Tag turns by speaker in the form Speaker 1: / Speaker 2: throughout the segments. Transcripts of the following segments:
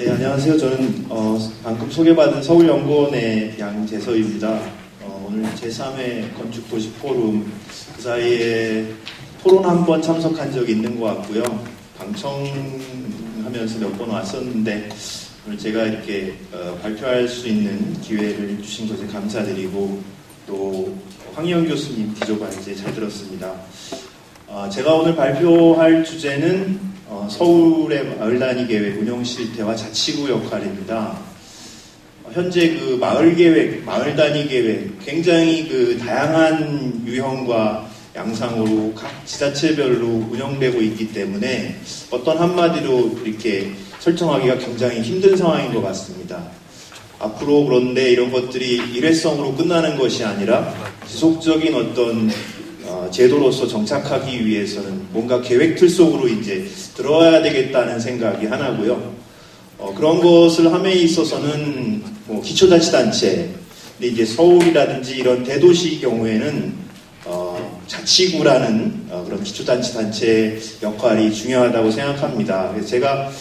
Speaker 1: 네, 안녕하세요. 저는 방금 소개받은 서울연구원의 양재서입니다. 오늘 제3회 건축도시포럼 그 사이에 토론 한번 참석한 적이 있는 것 같고요. 방청하면서 몇 번 왔었는데 오늘 제가 이렇게 발표할 수 있는 기회를 주신 것에 감사드리고 또 황희영 교수님 기조발제 잘 들었습니다. 제가 오늘 발표할 주제는 서울의 마을단위 계획 운영 실태와 자치구 역할입니다. 현재 그 마을 계획, 마을 단위 계획 굉장히 그 다양한 유형과 양상으로 각 지자체별로 운영되고 있기 때문에 어떤 한마디로 이렇게 설정하기가 굉장히 힘든 상황인 것 같습니다. 앞으로 그런데 이런 것들이 일회성으로 끝나는 것이 아니라 지속적인 어떤 제도로서 정착하기 위해서는 뭔가 계획 틀 속으로 이제 들어와야 되겠다는 생각이 하나고요. 그런 것을 함에 있어서는 뭐 기초자치단체, 근데 이제 서울이라든지 이런 대도시 경우에는 자치구라는 그런 기초자치단체 역할이 중요하다고 생각합니다. 그래서 제가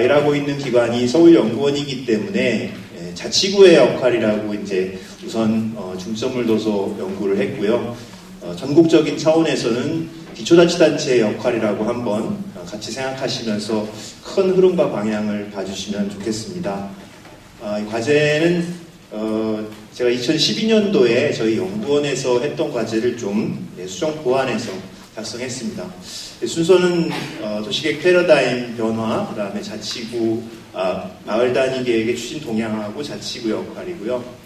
Speaker 1: 일하고 있는 기관이 서울연구원이기 때문에 자치구의 역할이라고 이제 우선 중점을 둬서 연구를 했고요. 전국적인 차원에서는 기초자치단체의 역할이라고 한번 같이 생각하시면서 큰 흐름과 방향을 봐주시면 좋겠습니다. 이 과제는 제가 2012년도에 저희 연구원에서 했던 과제를 좀 수정 보완해서 작성했습니다. 순서는 도시계획 패러다임 변화, 그 다음에 자치구, 마을 단위 계획의 추진 동향하고 자치구 역할이고요.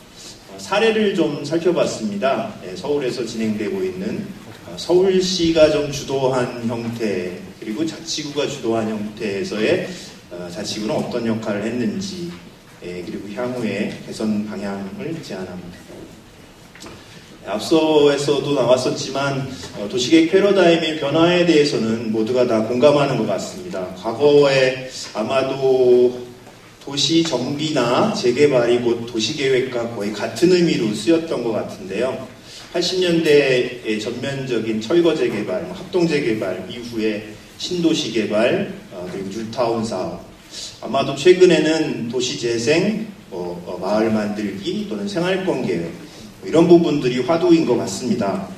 Speaker 1: 사례를 좀 살펴봤습니다. 서울에서 진행되고 있는 서울시가 좀 주도한 형태 그리고 자치구가 주도한 형태에서의 자치구는 어떤 역할을 했는지 그리고 향후의 개선 방향을 제안합니다. 앞서에서도 나왔었지만 도시계획 패러다임의 변화에 대해서는 모두가 다 공감하는 것 같습니다. 과거에 아마도 도시 정비나 재개발이 곧 도시계획과 거의 같은 의미로 쓰였던 것 같은데요. 80년대의 전면적인 철거 재개발, 합동 재개발 이후에 신도시 개발, 그리고 뉴타운 사업, 아마도 최근에는 도시재생, 마을 만들기 또는 생활권 계획 이런 부분들이 화두인 것 같습니다.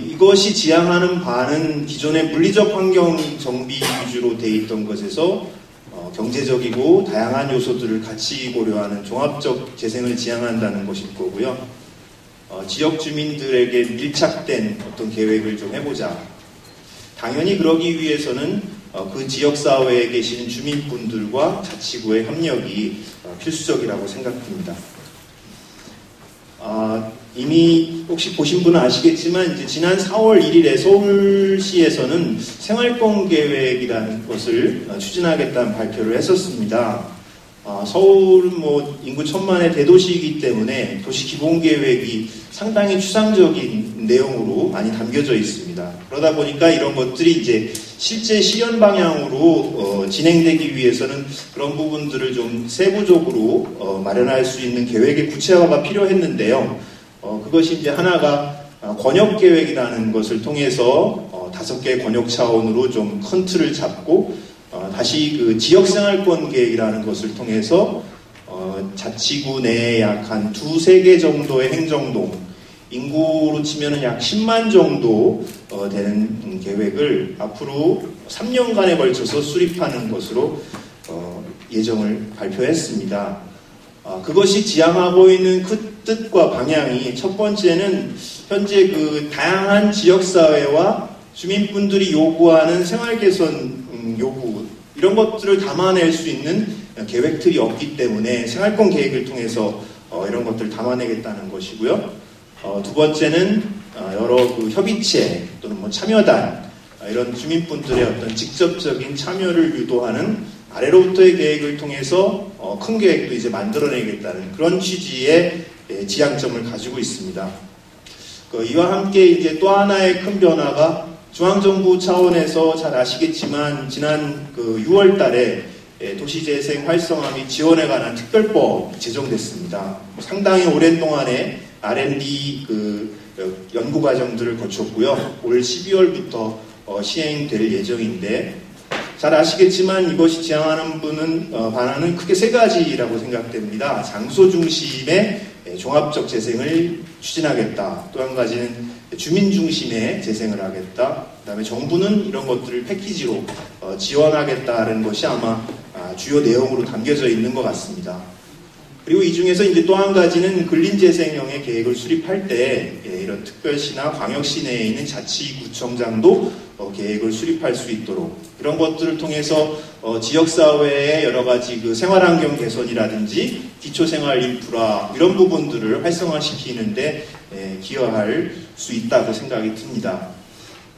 Speaker 1: 이것이 지향하는 바는 기존의 물리적 환경 정비 위주로 돼 있던 것에서 경제적이고 다양한 요소들을 같이 고려하는 종합적 재생을 지향한다는 것일 거고요. 지역 주민들에게 밀착된 어떤 계획을 좀 해보자. 당연히 그러기 위해서는 그 지역사회에 계시는 주민분들과 자치구의 협력이 필수적이라고 생각됩니다. 이미 혹시 보신 분은 아시겠지만 이제 지난 4월 1일에 서울시에서는 생활권 계획이라는 것을 추진하겠다는 발표를 했었습니다. 서울은 뭐 인구 1000만의 대도시이기 때문에 도시 기본 계획이 상당히 추상적인 내용으로 많이 담겨져 있습니다. 그러다 보니까 이런 것들이 이제 실제 실현 방향으로 진행되기 위해서는 그런 부분들을 좀 세부적으로 마련할 수 있는 계획의 구체화가 필요했는데요. 그것이 이제 하나가 권역계획이라는 것을 통해서 5개의 권역 차원으로 좀 큰 틀을 잡고 다시 그 지역생활권 계획이라는 것을 통해서 자치구 내에 약 한 2-3개 정도의 행정동, 인구로 치면은 약 10만 정도 되는 계획을 앞으로 3년간에 걸쳐서 수립하는 것으로 예정을 발표했습니다. 그것이 지향하고 있는 그 뜻과 방향이 첫 번째는 현재 그 다양한 지역사회와 주민분들이 요구하는 생활개선 요구 이런 것들을 담아낼 수 있는 계획틀이 없기 때문에 생활권 계획을 통해서 이런 것들을 담아내겠다는 것이고요. 두 번째는 여러 그 협의체 또는 뭐 참여단 이런 주민분들의 어떤 직접적인 참여를 유도하는 아래로부터의 계획을 통해서 큰 계획도 이제 만들어내겠다는 그런 취지의 지향점을 가지고 있습니다. 이와 함께 이제 또 하나의 큰 변화가 중앙정부 차원에서 잘 아시겠지만 지난 6월 달에 도시재생 활성화 및 지원에 관한 특별법이 제정됐습니다. 상당히 오랜 동안에 R&D 연구 과정들을 거쳤고요. 올 12월부터 시행될 예정인데 잘 아시겠지만 이것이 지향하는 반환은 크게 세 가지라고 생각됩니다. 장소 중심의 종합적 재생을 추진하겠다. 또 한 가지는 주민 중심의 재생을 하겠다. 그 다음에 정부는 이런 것들을 패키지로 지원하겠다는 것이 아마 주요 내용으로 담겨져 있는 것 같습니다. 그리고 이 중에서 이제 또 한 가지는 근린재생형의 계획을 수립할 때 이런 특별시나 광역시 내에 있는 자치구청장도 계획을 수립할 수 있도록 이런 것들을 통해서 지역사회의 여러 가지 그 생활환경 개선이라든지 기초생활 인프라 이런 부분들을 활성화시키는데 기여할 수 있다고 생각이 듭니다.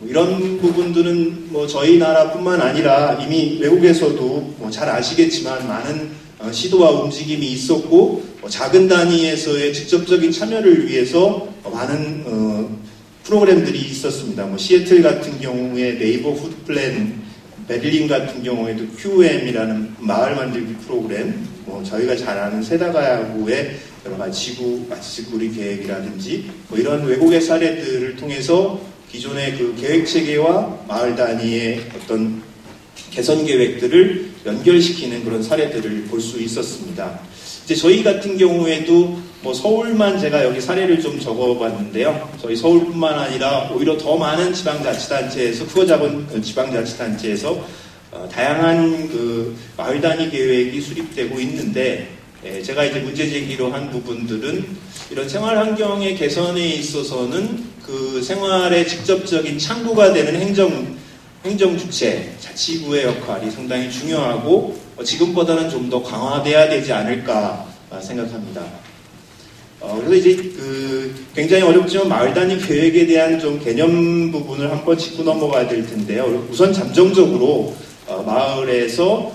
Speaker 1: 이런 부분들은 저희 나라뿐만 아니라 이미 외국에서도 잘 아시겠지만 많은 시도와 움직임이 있었고 작은 단위에서의 직접적인 참여를 위해서 많은 프로그램들이 있었습니다. 시애틀 같은 경우에 네이버후드 플랜, 베를린 같은 경우에도 QM이라는 마을 만들기 프로그램, 저희가 잘 아는 세다가야구의 여러 가지 지구 마치구리 계획이라든지 이런 외국의 사례들을 통해서 기존의 그 계획 체계와 마을 단위의 어떤 개선 계획들을 연결시키는 그런 사례들을 볼 수 있었습니다. 이제 저희 같은 경우에도 서울만 제가 여기 사례를 좀 적어봤는데요. 저희 서울뿐만 아니라 오히려 더 많은 지방자치단체에서 크고 작은 지방자치단체에서 다양한 그 마을 단위 계획이 수립되고 있는데 제가 이제 문제 제기로 한 부분들은 이런 생활 환경의 개선에 있어서는 그 생활의 직접적인 창구가 되는 행정 주체, 자치구의 역할이 상당히 중요하고 지금보다는 좀 더 강화돼야 되지 않을까 생각합니다. 그래서 이제 굉장히 어렵지만 마을 단위 계획에 대한 좀 개념 부분을 한번 짚고 넘어가야 될 텐데요. 우선 잠정적으로 마을에서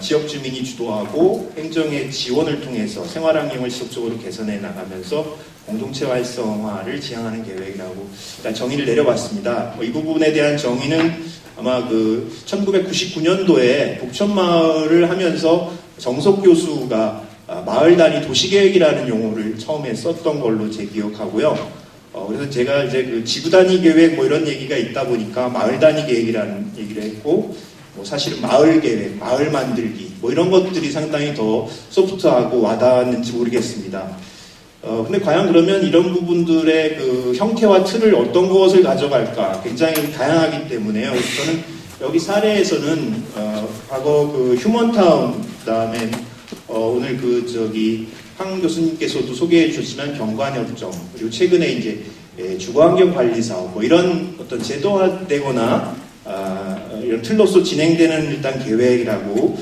Speaker 1: 지역 주민이 주도하고 행정의 지원을 통해서 생활 환경을 지속적으로 개선해 나가면서 공동체 활성화를 지향하는 계획이라고 일단 정의를 내려봤습니다. 이 부분에 대한 정의는 아마 1999년도에 북촌마을을 하면서 정석 교수가 마을 단위 도시계획이라는 용어를 처음에 썼던 걸로 제 기억하고요. 그래서 제가 이제 지구 단위 계획 이런 얘기가 있다 보니까 마을 단위 계획이라는 얘기를 했고, 사실은 마을 계획, 마을 만들기 이런 것들이 상당히 더 소프트하고 와닿았는지 모르겠습니다. 근데 과연 그러면 이런 부분들의 그 형태와 틀을 어떤 것을 가져갈까 굉장히 다양하기 때문에요. 저는 여기 사례에서는 과거 휴먼타운, 그다음에 오늘 황 교수님께서도 소개해 주셨지만 경관협정, 그리고 최근에 이제 주거환경관리사업 이런 어떤 제도화되거나 이런 틀로서 진행되는 일단 계획이라고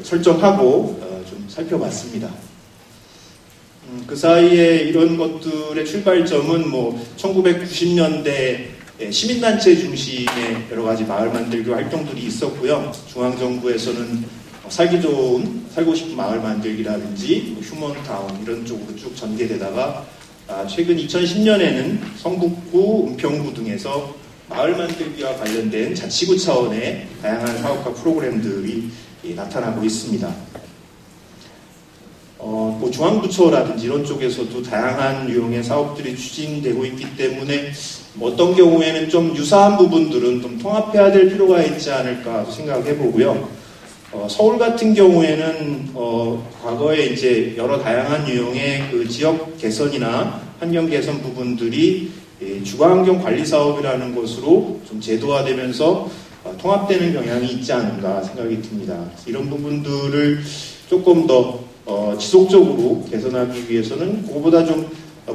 Speaker 1: 설정하고 좀 살펴봤습니다. 그 사이에 이런 것들의 출발점은 1990년대 시민단체 중심의 여러 가지 마을 만들기 활동들이 있었고요. 중앙정부에서는 살기 좋은, 살고 싶은 마을 만들기라든지 휴먼타운 이런 쪽으로 쭉 전개되다가 최근 2010년에는 성북구, 은평구 등에서 마을 만들기와 관련된 자치구 차원의 다양한 사업과 프로그램들이 나타나고 있습니다. 중앙부처라든지 이런 쪽에서도 다양한 유형의 사업들이 추진되고 있기 때문에 어떤 경우에는 좀 유사한 부분들은 좀 통합해야 될 필요가 있지 않을까 생각해 보고요. 서울 같은 경우에는 과거에 이제 여러 다양한 유형의 그 지역 개선이나 환경 개선 부분들이 주거환경 관리 사업이라는 것으로 좀 제도화되면서 통합되는 경향이 있지 않은가 생각이 듭니다. 이런 부분들을 조금 더 지속적으로 개선하기 위해서는 그거보다 좀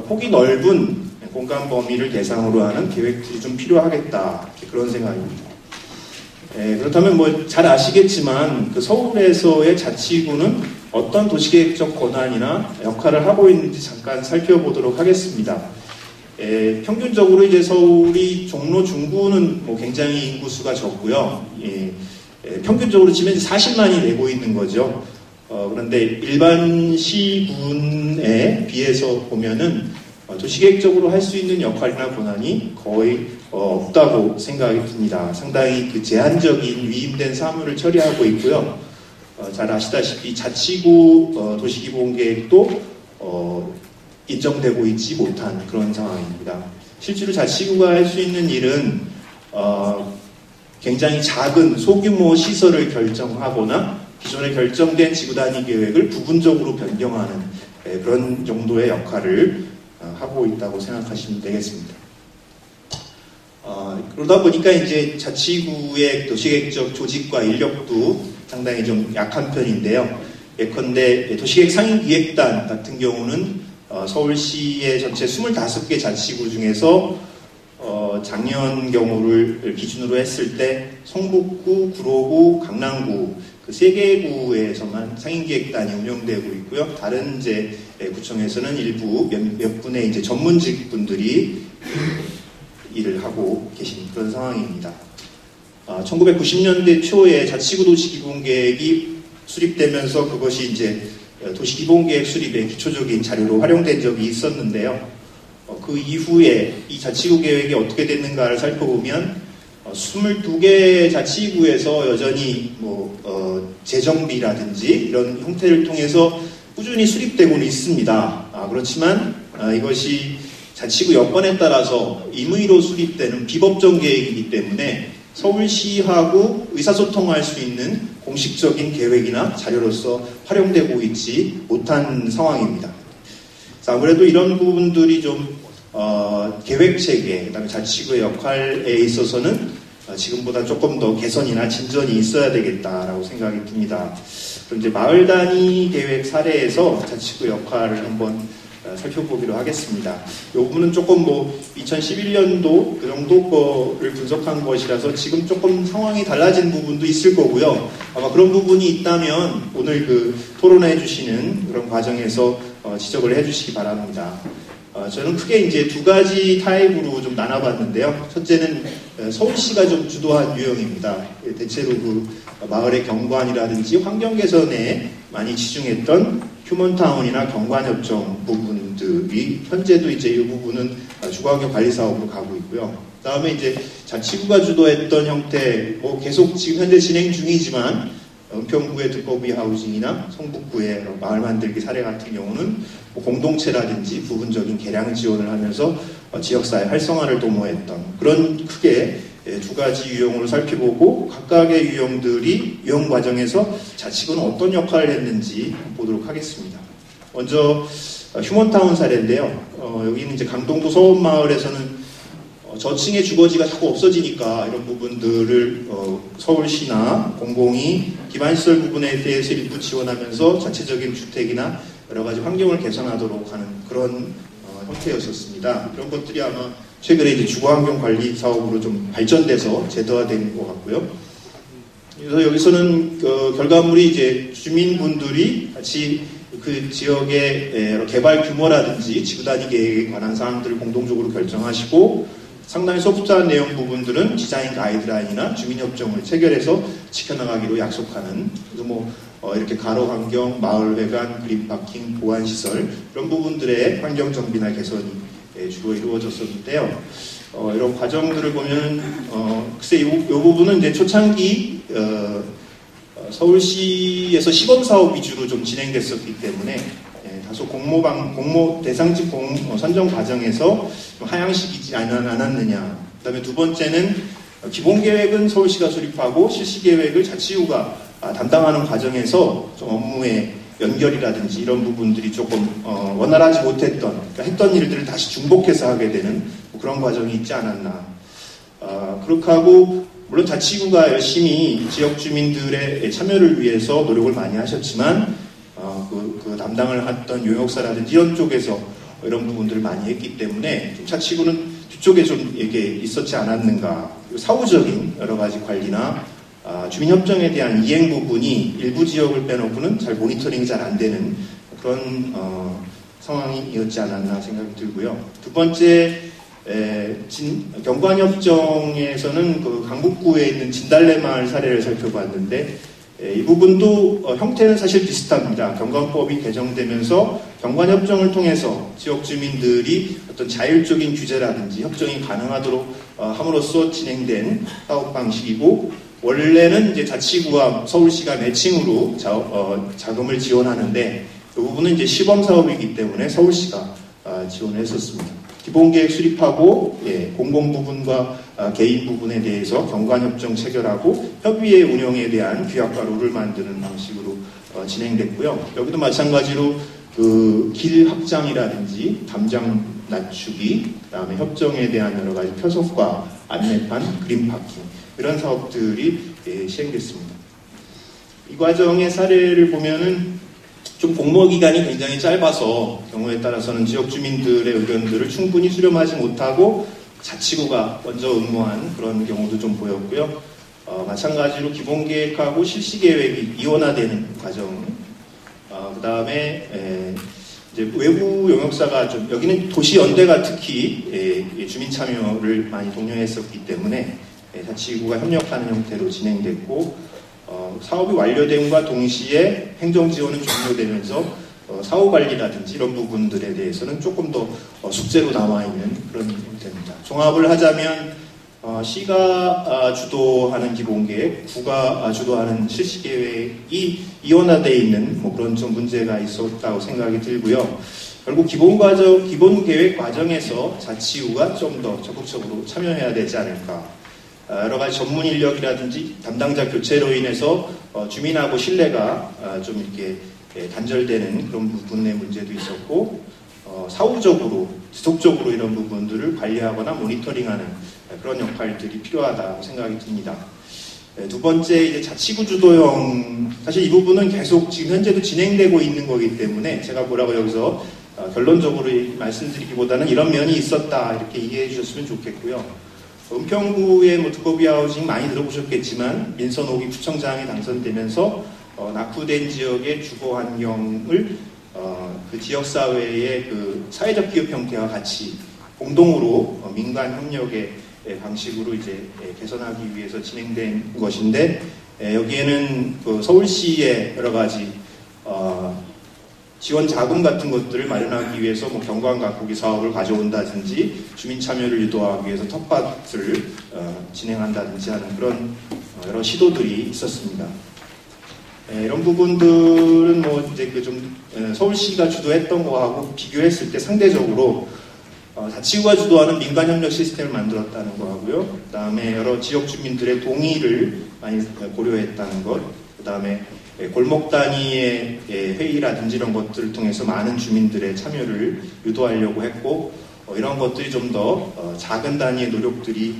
Speaker 1: 폭이 넓은 공간 범위를 대상으로 하는 계획들이 좀 필요하겠다, 그런 생각입니다. 그렇다면 잘 아시겠지만 서울에서의 자치구는 어떤 도시계획적 권한이나 역할을 하고 있는지 잠깐 살펴보도록 하겠습니다. 평균적으로 이제 서울이 종로 중구는 굉장히 인구수가 적고요. 평균적으로 치면 40만이 내고 있는 거죠. 그런데 일반 시군에 비해서 보면은 도시계획적으로 할 수 있는 역할이나 권한이 거의 없다고 생각이 듭니다. 상당히 제한적인 위임된 사무를 처리하고 있고요. 잘 아시다시피 자치구 도시기본계획도 인정되고 있지 못한 그런 상황입니다. 실제로 자치구가 할 수 있는 일은 굉장히 작은 소규모 시설을 결정하거나 기존에 결정된 지구 단위 계획을 부분적으로 변경하는 그런 정도의 역할을 하고 있다고 생각하시면 되겠습니다. 그러다 보니까 이제 자치구의 도시계획적 조직과 인력도 상당히 좀 약한 편인데요. 예컨대 도시계획 상임기획단 같은 경우는 서울시의 전체 25개 자치구 중에서 작년 경우를 기준으로 했을 때 성북구, 구로구, 강남구 그 3개 구에서만 상임기획단이 운영되고 있고요. 다른 이제 구청에서는 일부 몇 분의 이제 전문직 분들이 일을 하고 계신 그런 상황입니다. 1990년대 초에 자치구 도시기본계획이 수립되면서 그것이 이제 도시기본계획 수립의 기초적인 자료로 활용된 적이 있었는데요. 그 이후에 이 자치구 계획이 어떻게 됐는가를 살펴보면 22개 자치구에서 여전히 재정비라든지 이런 형태를 통해서 꾸준히 수립되고는 있습니다. 그렇지만 이것이 자치구 여건에 따라서 임의로 수립되는 비법정 계획이기 때문에 서울시하고 의사소통할 수 있는 공식적인 계획이나 자료로서 활용되고 있지 못한 상황입니다. 아무래도 이런 부분들이 좀 계획체계, 그다음에 자치구의 역할에 있어서는 지금보다 조금 더 개선이나 진전이 있어야 되겠다라고 생각이 듭니다. 그럼 이제 마을 단위 계획 사례에서 자치구 역할을 한번 살펴보기로 하겠습니다. 이 부분은 조금 2011년도 그 정도 거를 분석한 것이라서 지금 조금 상황이 달라진 부분도 있을 거고요. 아마 그런 부분이 있다면 오늘 그 토론해 주시는 그런 과정에서 지적을 해 주시기 바랍니다. 저는 크게 이제 두 가지 타입으로 좀 나눠봤는데요. 첫째는 서울시가 좀 주도한 유형입니다. 대체로 그 마을의 경관이라든지 환경 개선에 많이 치중했던 휴먼타운이나 경관협정 부분들이 현재도 이제 이 부분은 주거환경 관리 사업으로 가고 있고요. 그다음에 이제 자치구가 주도했던 형태, 계속 지금 현재 진행 중이지만 은평구의 듣거비 하우징이나 성북구의 마을 만들기 사례 같은 경우는 공동체라든지 부분적인 개량 지원을 하면서 지역사회 활성화를 도모했던 그런 크게 두 가지 유형으로 살펴보고 각각의 유형들이 유형 과정에서 자치구는 어떤 역할을 했는지 보도록 하겠습니다. 먼저 휴먼타운 사례인데요. 여기는 이제 강동구 서원마을에서는 저층의 주거지가 자꾸 없어지니까 이런 부분들을 서울시나 공공이 기반시설 부분에 대해서 일부 지원하면서 자체적인 주택이나 여러 가지 환경을 개선하도록 하는 그런 형태였었습니다. 이런 것들이 아마 최근에 이제 주거환경 관리 사업으로 좀 발전돼서 제도화된 것 같고요. 그래서 여기서는 결과물이 이제 주민분들이 같이 그 지역의 개발 규모라든지 지구 단위 계획에 관한 사항들을 공동적으로 결정하시고 상당히 소프트한 내용 부분들은 디자인 가이드라인이나 주민협정을 체결해서 지켜나가기로 약속하는 그래서 이렇게 가로 환경, 마을 회관, 그린 파킹, 보안 시설 이런 부분들의 환경 정비나 개선이 주로 이루어졌었는데요. 이런 과정들을 보면 글쎄 이 부분은 이제 초창기 서울시에서 시범 사업 위주로 좀 진행됐었기 때문에 다소 공모 대상지 선정 과정에서 하향시키지 않았느냐. 그다음에 두 번째는 기본 계획은 서울시가 수립하고 실시 계획을 자치구가 담당하는 과정에서 좀 업무의 연결이라든지 이런 부분들이 조금 원활하지 못했던 그러니까 했던 일들을 다시 중복해서 하게 되는 그런 과정이 있지 않았나. 그렇게 하고 물론 자치구가 열심히 지역 주민들의 참여를 위해서 노력을 많이 하셨지만 그 담당을 했던 용역사라든지 이런 쪽에서 이런 부분들을 많이 했기 때문에 좀 자치구는 뒤쪽에 좀 이게 있었지 않았는가. 사후적인 여러 가지 관리나 주민협정에 대한 이행 부분이 일부 지역을 빼놓고는 잘 모니터링이 잘 안 되는 그런 상황이었지 않았나 생각이 들고요. 두 번째 경관협정에서는 그 강북구에 있는 진달래마을 사례를 살펴봤는데 이 부분도 형태는 사실 비슷합니다. 경관법이 개정되면서 경관협정을 통해서 지역 주민들이 어떤 자율적인 규제라든지 협정이 가능하도록 함으로써 진행된 사업 방식이고 원래는 이제 자치구와 서울시가 매칭으로 자금을 지원하는데 이 부분은 이제 시범 사업이기 때문에 서울시가 지원을 했었습니다. 기본계획 수립하고 공공 부분과 개인 부분에 대해서 경관협정 체결하고 협의회 운영에 대한 규약과 룰을 만드는 방식으로 진행됐고요. 여기도 마찬가지로 그 길 확장이라든지 담장 낮추기, 그다음에 협정에 대한 여러 가지 표석과 안내판, 그린 파킹 이런 사업들이 시행됐습니다. 이 과정의 사례를 보면은 좀 공모 기간이 굉장히 짧아서 경우에 따라서는 지역 주민들의 의견들을 충분히 수렴하지 못하고 자치구가 먼저 응모한 그런 경우도 좀 보였고요. 마찬가지로 기본계획하고 실시계획이 이원화되는 과정, 그 다음에 이제 외부 용역사가 좀 여기는 도시연대가 특히 주민 참여를 많이 독려했었기 때문에 자치구가 협력하는 형태로 진행됐고 사업이 완료됨과 동시에 행정지원은 종료되면서 사후관리라든지 이런 부분들에 대해서는 조금 더 숙제로 남아있는 그런 형태입니다. 종합을 하자면 시가 주도하는 기본계획, 구가 주도하는 실시계획이 이원화되어 있는 뭐 그런 좀 문제가 있었다고 생각이 들고요. 결국 기본계획 과정에서 자치구가 좀 더 적극적으로 참여해야 되지 않을까. 여러 가지 전문 인력이라든지 담당자 교체로 인해서 주민하고 신뢰가 좀 이렇게 단절되는 그런 부분의 문제도 있었고, 사후적으로, 지속적으로 이런 부분들을 관리하거나 모니터링하는 그런 역할들이 필요하다고 생각이 듭니다. 두 번째, 이제 자치구 주도형, 사실 이 부분은 계속 지금 현재도 진행되고 있는 거기 때문에 제가 뭐라고 여기서 결론적으로 말씀드리기보다는 이런 면이 있었다 이렇게 이해해 주셨으면 좋겠고요. 은평구의 뭐 두꺼비 하우징 많이 들어보셨겠지만 민선 5기 구청장에 당선되면서 낙후된 지역의 주거 환경을 그 지역사회의 그 사회적 기업 형태와 같이 공동으로 민간 협력의 방식으로 이제 개선하기 위해서 진행된 것인데, 여기에는 그 서울시의 여러 가지 지원 자금 같은 것들을 마련하기 위해서 뭐 경관 가꾸기 사업을 가져온다든지 주민 참여를 유도하기 위해서 텃밭을 진행한다든지 하는 그런 여러 시도들이 있었습니다. 이런 부분들은 뭐 이제 그 좀 서울시가 주도했던 거하고 비교했을 때 상대적으로 자치구가 주도하는 민간협력 시스템을 만들었다는 거하고요. 그 다음에 여러 지역 주민들의 동의를 많이 고려했다는 것, 그 다음에 골목 단위의 회의라든지 이런 것들을 통해서 많은 주민들의 참여를 유도하려고 했고, 이런 것들이 좀 더 작은 단위의 노력들이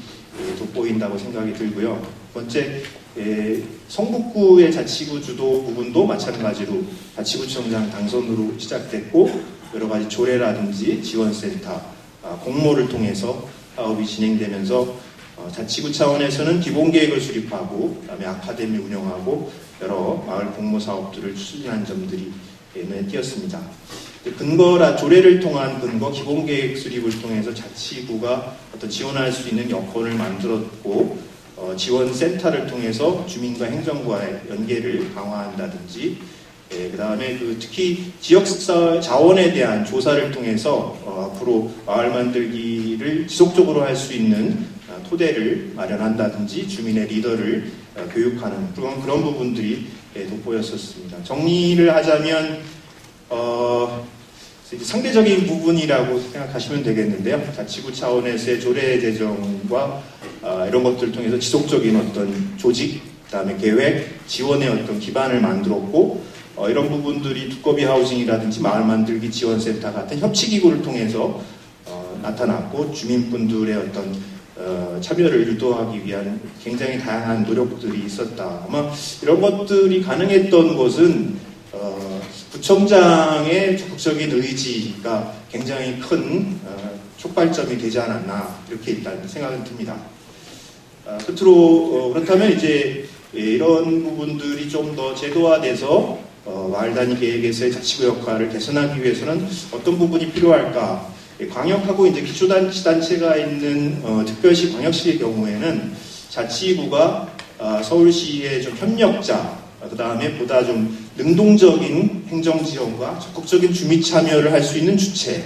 Speaker 1: 돋보인다고 생각이 들고요. 두 번째, 성북구의 자치구 주도 부분도 마찬가지로 자치구청장 당선으로 시작됐고, 여러 가지 조례라든지 지원센터, 공모를 통해서 사업이 진행되면서 자치구 차원에서는 기본계획을 수립하고, 그다음에 아카데미 운영하고 여러 마을 공모 사업들을 추진한 점들이 눈에 띄었습니다. 조례를 통한 근거, 기본계획 수립을 통해서 자치구가 어떤 지원할 수 있는 여건을 만들었고, 지원센터를 통해서 주민과 행정과의 연계를 강화한다든지, 그 다음에 특히 지역 자원에 대한 조사를 통해서 앞으로 마을 만들기를 지속적으로 할 수 있는 토대를 마련한다든지 주민의 리더를 교육하는 그런 부분들이 돋보였었습니다. 정리를 하자면 상대적인 부분이라고 생각하시면 되겠는데요. 자치구 차원에서의 조례 제정과 이런 것들을 통해서 지속적인 어떤 조직, 그다음에 계획, 지원의 어떤 기반을 만들었고, 이런 부분들이 두꺼비 하우징이라든지 마을 만들기 지원센터 같은 협치기구를 통해서 나타났고, 주민분들의 어떤 참여를 유도하기 위한 굉장히 다양한 노력들이 있었다. 아마 이런 것들이 가능했던 것은 구청장의 적극적인 의지가 굉장히 큰 촉발점이 되지 않았나 이렇게 일단 생각이 듭니다. 끝으로 그렇다면 이제 이런 부분들이 좀 더 제도화돼서 마을 단위 계획에서의 자치구 역할을 개선하기 위해서는 어떤 부분이 필요할까? 광역하고 이제 기초단체가 있는 특별시, 광역시의 경우에는 자치구가 서울시의 좀 협력자, 그 다음에 보다 좀 능동적인 행정지원과 적극적인 주민 참여를 할 수 있는 주체,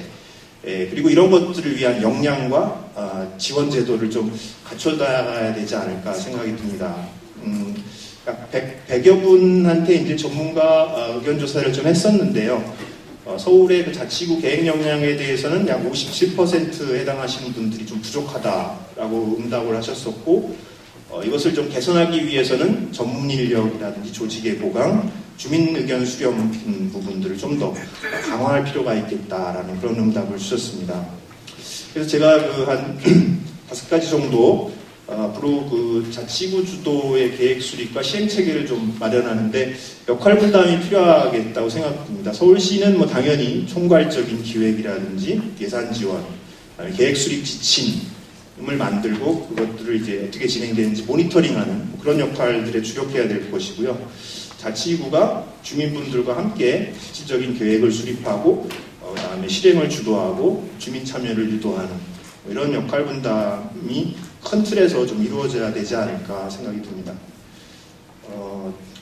Speaker 1: 그리고 이런 것들을 위한 역량과 지원 제도를 좀 갖춰놔야 되지 않을까 생각이 듭니다. 100여 분한테 이제 전문가 의견 조사를 좀 했었는데요. 서울의 그 자치구 계획 역량에 대해서는 약 57% 해당하시는 분들이 좀 부족하다라고 응답을 하셨었고, 이것을 좀 개선하기 위해서는 전문 인력이라든지 조직의 보강, 주민 의견 수렴 부분들을 좀 더 강화할 필요가 있겠다라는 그런 응답을 주셨습니다. 그래서 제가 그 한 5가지 정도 앞으로 그 자치구 주도의 계획 수립과 시행 체계를 좀 마련하는데 역할 분담이 필요하겠다고 생각합니다. 서울시는 뭐 당연히 총괄적인 기획이라든지 예산 지원, 계획 수립 지침을 만들고 그것들을 이제 어떻게 진행되는지 모니터링하는 그런 역할들에 주력해야 될 것이고요. 자치구가 주민분들과 함께 실질적인 계획을 수립하고 그다음에 실행을 주도하고 주민 참여를 유도하는 이런 역할 분담이 큰 틀에서 좀 이루어져야 되지 않을까 생각이 듭니다.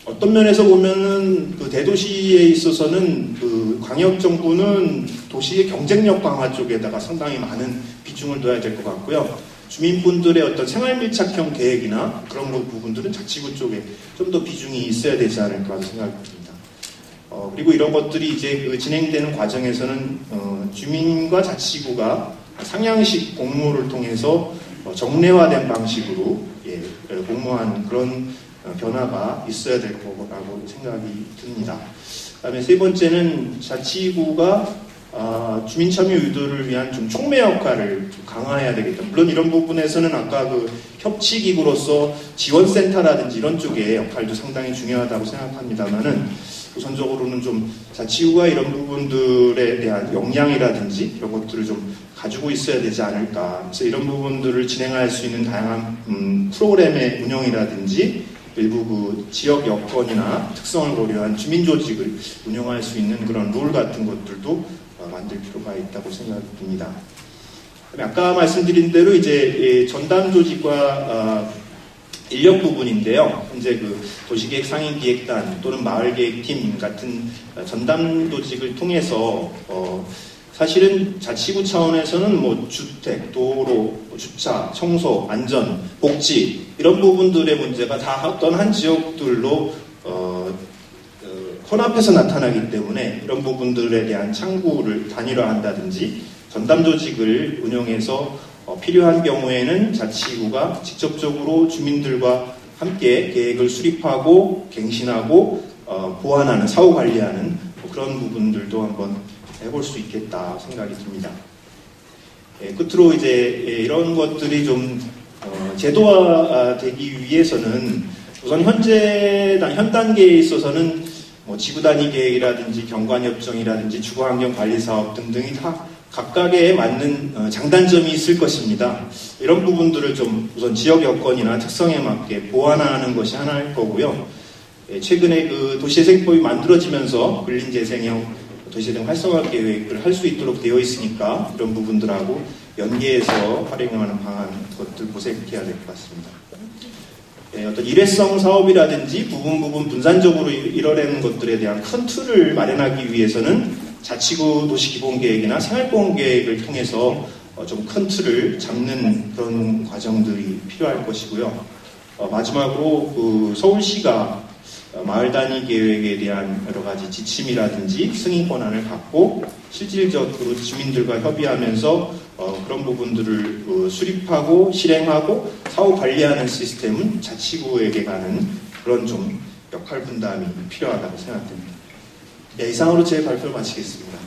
Speaker 1: 어떤 면에서 보면은 그 대도시에 있어서는 그 광역정부는 도시의 경쟁력 강화 쪽에다가 상당히 많은 비중을 둬야 될 것 같고요. 주민분들의 어떤 생활 밀착형 계획이나 그런 부분들은 자치구 쪽에 좀 더 비중이 있어야 되지 않을까 생각이 듭니다. 그리고 이런 것들이 이제 그 진행되는 과정에서는 주민과 자치구가 상향식 공모를 통해서 정례화된 방식으로 공모하는 그런 변화가 있어야 될 거라고 생각이 듭니다. 그다음에 세 번째는 자치구가 주민 참여 유도를 위한 좀 촉매 역할을 좀 강화해야 되겠다. 물론 이런 부분에서는 아까 그 협치기구로서 지원센터라든지 이런 쪽의 역할도 상당히 중요하다고 생각합니다만은 우선적으로는 좀 자치구가 이런 부분들에 대한 역량이라든지 이런 것들을 좀 가지고 있어야 되지 않을까. 그래서 이런 부분들을 진행할 수 있는 다양한 프로그램의 운영이라든지 일부 그 지역 여건이나 특성을 고려한 주민조직을 운영할 수 있는 그런 룰 같은 것들도 만들 필요가 있다고 생각이 듭니다. 아까 말씀드린 대로 이제 전담 조직과 인력 부분인데요. 현재 그 도시계획 상임기획단 또는 마을계획팀 같은 전담 조직을 통해서 사실은 자치구 차원에서는 뭐 주택, 도로, 주차, 청소, 안전, 복지 이런 부분들의 문제가 다 어떤 한 지역들로 혼합해서 나타나기 때문에 이런 부분들에 대한 창구를 단일화한다든지 전담 조직을 운영해서 필요한 경우에는 자치구가 직접적으로 주민들과 함께 계획을 수립하고 갱신하고 보완하는, 사후 관리하는 그런 부분들도 한번 해볼 수 있겠다 생각이 듭니다. 끝으로 이제 이런 것들이 좀 제도화되기 위해서는 우선 현 단계에 있어서는 뭐 지구 단위 계획이라든지 경관협정이라든지 주거환경관리사업 등등이 다 각각에 맞는 장단점이 있을 것입니다. 이런 부분들을 좀 우선 지역 여건이나 특성에 맞게 보완하는 것이 하나일 거고요. 최근에 그 도시재생법이 만들어지면서 근린재생형 도시재생 활성화 계획을 할 수 있도록 되어 있으니까 이런 부분들하고 연계해서 활용하는 방안 것들 모색해야 될 것 같습니다. 어떤 일회성 사업이라든지 부분 분산적으로 이뤄내는 것들에 대한 큰 틀을 마련하기 위해서는 자치구 도시기본계획이나 생활보험계획을 통해서 좀 큰 틀을 잡는 그런 과정들이 필요할 것이고요. 마지막으로 그 서울시가 마을 단위 계획에 대한 여러 가지 지침이라든지 승인 권한을 갖고 실질적으로 주민들과 협의하면서 그런 부분들을 수립하고 실행하고 사후 관리하는 시스템은 자치구에게 가는 그런 좀 역할 분담이 필요하다고 생각됩니다. 이상으로 제 발표를 마치겠습니다.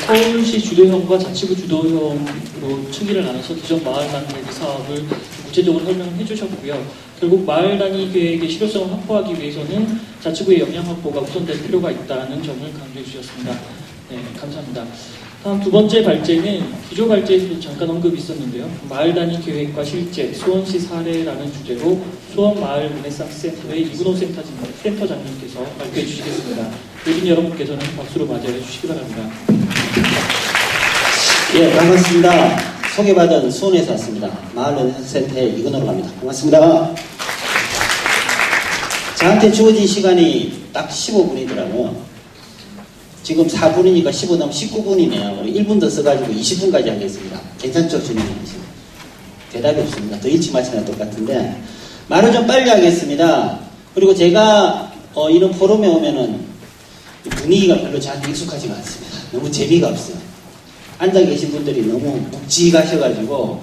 Speaker 2: 서울시 주도형과 자치구 주도형으로 층위를 나눠서 기존 마을 단위 사업을 구체적으로 설명해 주셨고요. 결국 마을 단위 계획의 실효성을 확보하기 위해서는 자치구의 역량 확보가 우선될 필요가 있다는 점을 강조해 주셨습니다. 네, 감사합니다. 다음 두 번째 발제는 기조 발제에서도 잠깐 언급이 있었는데요. 마을 단위 계획과 실제, 수원시 사례라는 주제로 수원 마을 르네상스 센터의 이근호 센터장님께서 발표해 주시겠습니다. 외진 여러분께서는 박수로 맞이해 주시기 바랍니다.
Speaker 3: 예, 반갑습니다. 소개받은 수원에서 왔습니다. 마을 르네상스 센터의 이근호로 합니다. 반갑습니다. 저한테 주어진 시간이 딱 15분이더라고요. 지금 4분이니까 15 넘으면 19분이네요. 1분 더 써가지고 20분까지 하겠습니다. 괜찮죠, 주님? 대답이 없습니다. 더 일찍 마치나 똑같은데. 말을 좀 빨리 하겠습니다. 그리고 제가 이런 포럼에 오면은 분위기가 별로 저한테 익숙하지가 않습니다. 너무 재미가 없어요. 앉아 계신 분들이 너무 묵직하셔가지고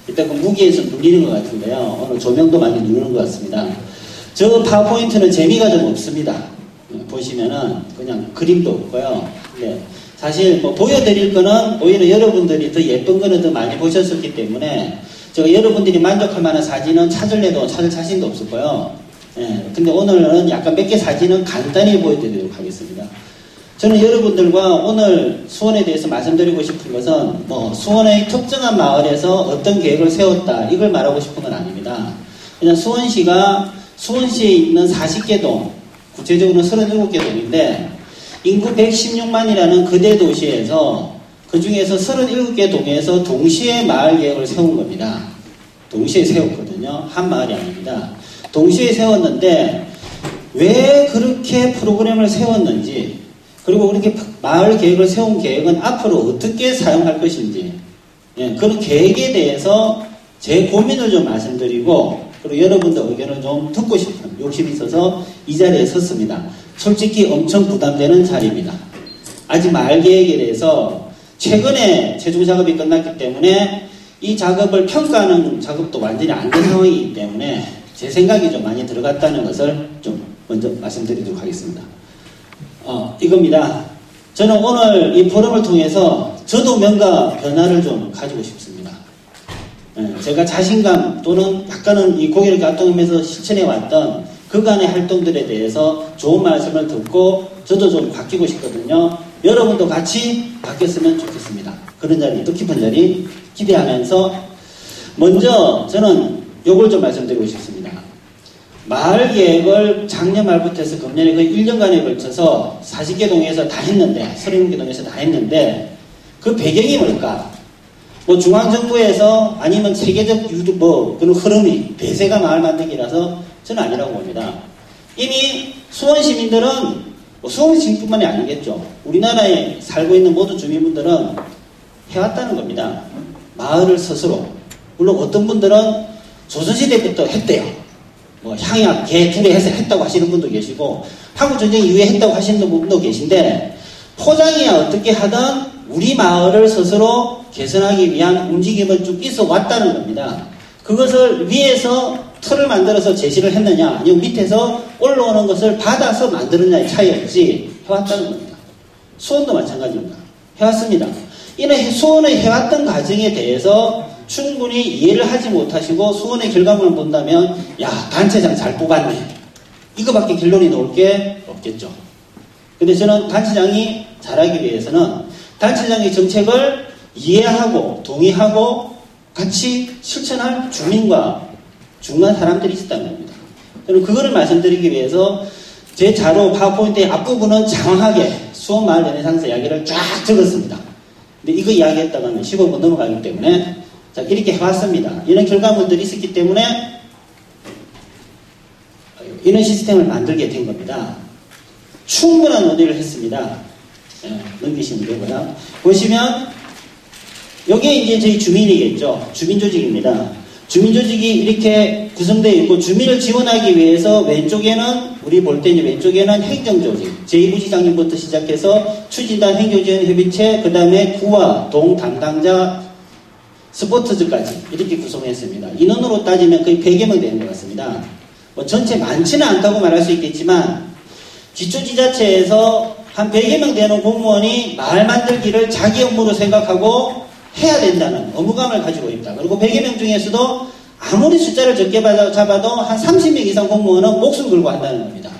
Speaker 3: 일단 그 무기에서 눌리는 것 같은데요. 오늘 조명도 많이 누르는 것 같습니다. 저 파워포인트는 재미가 좀 없습니다. 보시면은 그냥 그림도 없고요. 네. 사실 뭐 보여드릴 거는 오히려 여러분들이 더 예쁜 거는 더 많이 보셨었기 때문에 제가 여러분들이 만족할 만한 사진은 찾을래도 찾을 자신도 없을 거예요. 네. 근데 오늘은 약간 몇 개 사진은 간단히 보여드리도록 하겠습니다. 저는 여러분들과 오늘 수원에 대해서 말씀드리고 싶은 것은 뭐 수원의 특정한 마을에서 어떤 계획을 세웠다 이걸 말하고 싶은 건 아닙니다. 그냥 수원시에 있는 40개 동, 구체적으로는 37개 동인데 인구 116만이라는 거대 도시에서 그 중에서 37개 동에서 동시에 마을 계획을 세운 겁니다. 동시에 세웠거든요. 한 마을이 아닙니다. 동시에 세웠는데 왜 그렇게 프로그램을 세웠는지 그리고 그렇게 마을 계획을 세운 계획은 앞으로 어떻게 사용할 것인지 그런 계획에 대해서 제 고민을 좀 말씀드리고 그리고 여러분들 의견을 좀 듣고 싶은 욕심이 있어서 이 자리에 섰습니다. 솔직히 엄청 부담되는 자리입니다. 아직 마을 계획에 대해서 최근에 최종 작업이 끝났기 때문에 이 작업을 평가하는 작업도 완전히 안 된 상황이기 때문에 제 생각이 좀 많이 들어갔다는 것을 좀 먼저 말씀드리도록 하겠습니다. 이겁니다. 저는 오늘 이 포럼을 통해서 저도 뭔가 변화를 좀 가지고 싶습니다. 제가 자신감 또는 약간은 이 고개를 가동하면서 실천해왔던 그간의 활동들에 대해서 좋은 말씀을 듣고 저도 좀 바뀌고 싶거든요. 여러분도 같이 바뀌었으면 좋겠습니다. 그런 자리, 뜻깊은 자리 기대하면서 먼저 저는 요걸 좀 말씀드리고 싶습니다. 마을 계획을 작년 말부터 해서 금년에 거의 1년간에 걸쳐서 40개 동에서 다 했는데 36개 동에서 다 했는데 그 배경이 뭘까? 뭐 중앙정부에서 아니면 세계적 그런 흐름이 대세가 마을 만들기라서 저는 아니라고 봅니다. 이미 수원 시민들은 수원 시민뿐만이 아니겠죠. 우리나라에 살고 있는 모든 주민분들은 해왔다는 겁니다. 마을을 스스로. 물론 어떤 분들은 조선시대부터 했대요. 뭐 향약, 개, 투례 해서 했다고 하시는 분도 계시고 한국전쟁 이후에 했다고 하시는 분도 계신데 포장이야 어떻게 하든 우리 마을을 스스로 개선하기 위한 움직임은 쭉 있어 왔다는 겁니다. 그것을 위에서 틀을 만들어서 제시를 했느냐 아니면 밑에서 올라오는 것을 받아서 만드느냐의 차이 없이 해왔다는 겁니다. 수원도 마찬가지입니다. 해왔습니다. 이는 수원의 해왔던 과정에 대해서 충분히 이해를 하지 못하시고 수원의 결과물을 본다면 야 단체장 잘 뽑았네 이거밖에 결론이 나올 게 없겠죠. 근데 저는 단체장이 잘하기 위해서는 단체장의 정책을 이해하고 동의하고 같이 실천할 주민과 중간 사람들이 있었다는 겁니다. 저는 그거를 말씀드리기 위해서 제 자료 파워포인트의 앞부분은 장황하게 수원 마을 레네상스 이야기를 쫙 적었습니다. 근데 이거 이야기했다가는 15분 넘어가기 때문에 자, 이렇게 해왔습니다. 이런 결과물들이 있었기 때문에 이런 시스템을 만들게 된 겁니다. 충분한 논의를 했습니다. 넘기시면 되고요. 보시면 여기에 이제 저희 주민이겠죠. 주민조직입니다. 주민조직이 이렇게 구성되어 있고 주민을 지원하기 위해서 왼쪽에는 우리 볼 때 이제 왼쪽에는 행정조직 제2부시장님부터 시작해서 추진단 행정지원협의체 그 다음에 구와 동 담당자 스포츠즈까지 이렇게 구성했습니다. 인원으로 따지면 거의 100여 명 되는 것 같습니다. 뭐 전체 많지는 않다고 말할 수 있겠지만 기초지자체에서 한 100여 명 되는 공무원이 마을 만들기를 자기 업무로 생각하고 해야 된다는 의무감을 가지고 있다. 그리고 100여 명 중에서도 아무리 숫자를 적게 잡아도 한 30명 이상 공무원은 목숨 걸고 한다는 겁니다.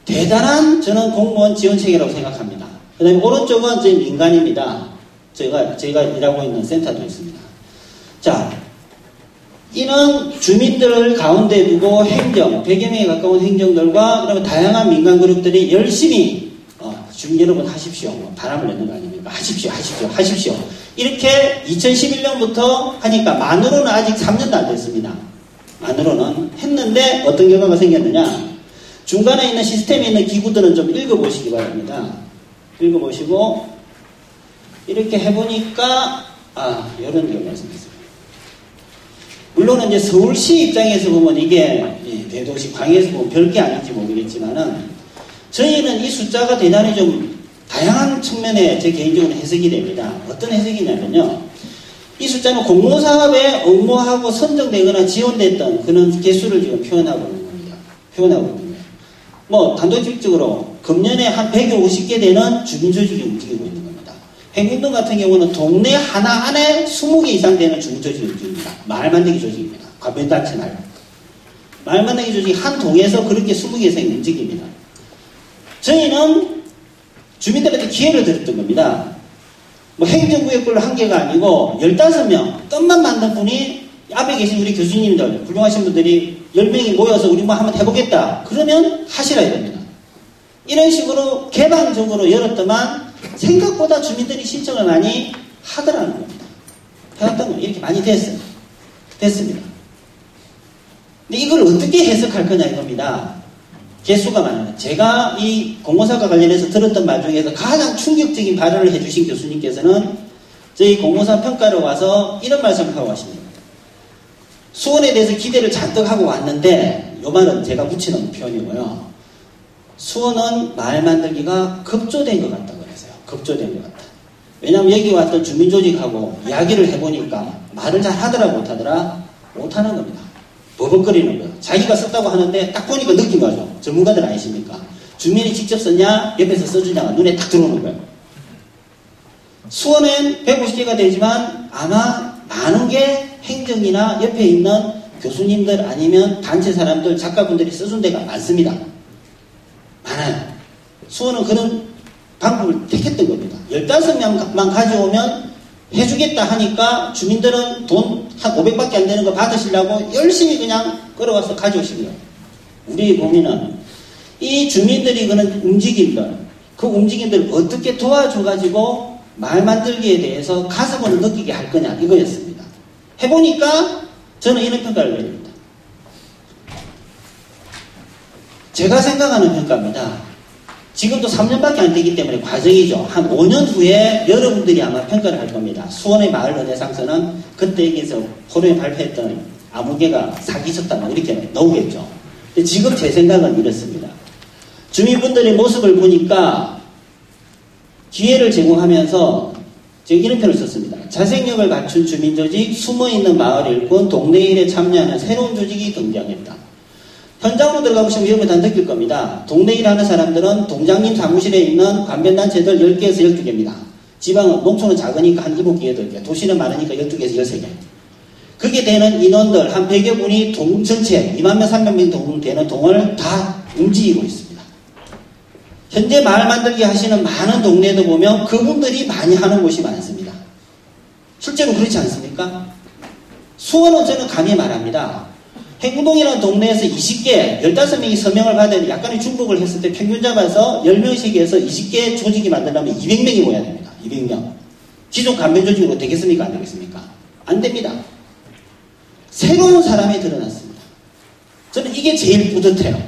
Speaker 3: 대단한 저는 공무원 지원체계라고 생각합니다. 그 다음에 오른쪽은 저희 민간입니다. 저희가 일하고 있는 센터도 있습니다. 자, 이는 주민들 가운데 두고 행정, 100여 명에 가까운 행정들과 그리고 다양한 민간 그룹들이 열심히 주민 여러분 하십시오. 바람을 내는 거 아닙니까? 하십시오. 이렇게 2011년부터 하니까 만으로는 아직 3년도 안 됐습니다. 만으로는 했는데 어떤 결과가 생겼느냐? 중간에 있는 시스템에 있는 기구들은 좀 읽어보시기 바랍니다. 읽어보시고 이렇게 해보니까 이런 걸 말씀드렸습니다. 물론 이제 서울시 입장에서 보면 이게 대도시 광역에서 보면 별게 아닌지 모르겠지만은 저희는 이 숫자가 대단히 좀 다양한 측면에 제 개인적으로 해석이 됩니다. 어떤 해석이냐면요. 이 숫자는 공모사업에 응모하고 선정되거나 지원됐던 그런 개수를 지금 표현하고 있는 겁니다. 표현하고 있는 거예요. 뭐 단도직입적으로 금년에 한 150개 되는 주민조직이 움직이고 있는 겁니다. 행운동 같은 경우는 동네 하나 안에 20개 이상 되는 주민조직이 움직입니다. 마을 만들기 조직입니다. 관변단체 말고. 마을 만들기 조직이 한 동에서 그렇게 20개 이상이 움직입니다. 저희는 주민들한테 기회를 드렸던 겁니다. 뭐 행정구역별로 한 개가 아니고 15명 뜻만 만든 분이 앞에 계신 우리 교수님들 훌륭하신 분들이 10명이 모여서 우리 뭐 한번 해보겠다 그러면 하시라 이겁니다. 이런 식으로 개방적으로 열었더만 생각보다 주민들이 신청을 많이 하더라는 겁니다. 해왔던 거 이렇게 많이 됐습니다. 근데 이걸 어떻게 해석할 거냐 이겁니다. 개수가 많아요. 제가 이 공모사과 관련해서 들었던 말 중에서 가장 충격적인 발언을 해주신 교수님께서는 저희 공모사 평가를 와서 이런 말씀을 하고 가십니다. 수원에 대해서 기대를 잔뜩 하고 왔는데 이 말은 제가 붙이는 표현이고요. 수원은 마을 만들기가 급조된 것 같다고 그랬어요. 급조된 것 같다. 왜냐하면 여기 왔던 주민조직하고 이야기를 해보니까 말을 잘 하더라 못하더라 못하는 겁니다. 버벅거리는 거예요. 자기가 썼다고 하는데 딱 보니까 느낀 거죠. 전문가들 아니십니까? 주민이 직접 썼냐 옆에서 써주냐가 눈에 딱 들어오는 거예요. 수원엔 150개가 되지만 아마 많은 게 행정이나 옆에 있는 교수님들 아니면 단체 사람들 작가분들이 써준 데가 많습니다. 많아요. 수원은 그런 방법을 택했던 겁니다. 15명만 가져오면 해주겠다 하니까 주민들은 돈 한 500밖에 안 되는 거 받으시려고 열심히 그냥 끌어와서 가져오신 거예요. 우리 고민은 이 주민들이 그런 움직임들, 그 움직임들을 어떻게 도와줘가지고 마을 만들기에 대해서 가슴으로 느끼게 할 거냐 이거였습니다. 해보니까 저는 이런 평가를 내립니다. 제가 생각하는 평가입니다. 지금도 3년밖에 안 되기 때문에 과정이죠. 한 5년 후에 여러분들이 아마 평가를 할 겁니다. 수원의 마을 르네상스는 그때 여기서 포럼에 발표했던 아무개가 사기쳤다 뭐 이렇게 나오겠죠. 근데 지금 제 생각은 이렇습니다. 주민분들의 모습을 보니까 기회를 제공하면서 제가 이런 표현을 썼습니다. 자생력을 갖춘 주민조직, 숨어있는 마을 일꾼, 동네 일에 참여하는 새로운 조직이 등장했다. 현장으로 들어가보시면 이런 거 다 느낄 겁니다. 동네 일하는 사람들은 동장님 사무실에 있는 관변단체들 10개에서 12개입니다. 지방은, 농촌은 작으니까 한 7개, 8개, 도시는 많으니까 12개에서 13개. 그게 되는 인원들 한 100여 분이 동 전체 2만 명, 3만 명 되는 동을 다 움직이고 있습니다. 현재 마을 만들기 하시는 많은 동네도 보면 그분들이 많이 하는 곳이 많습니다. 실제로 그렇지 않습니까? 수원은 저는 감히 말합니다. 행궁동이라는 동네에서 20개, 15명이 서명을 받아야 약간의 중복을 했을 때 평균 잡아서 10명씩 해서 20개 조직이 만들려면 200명이 모여야 됩니다. 200명. 기존 간변조직으로 되겠습니까? 안 되겠습니까? 안 됩니다. 새로운 사람이 드러났습니다. 저는 이게 제일 뿌듯해요.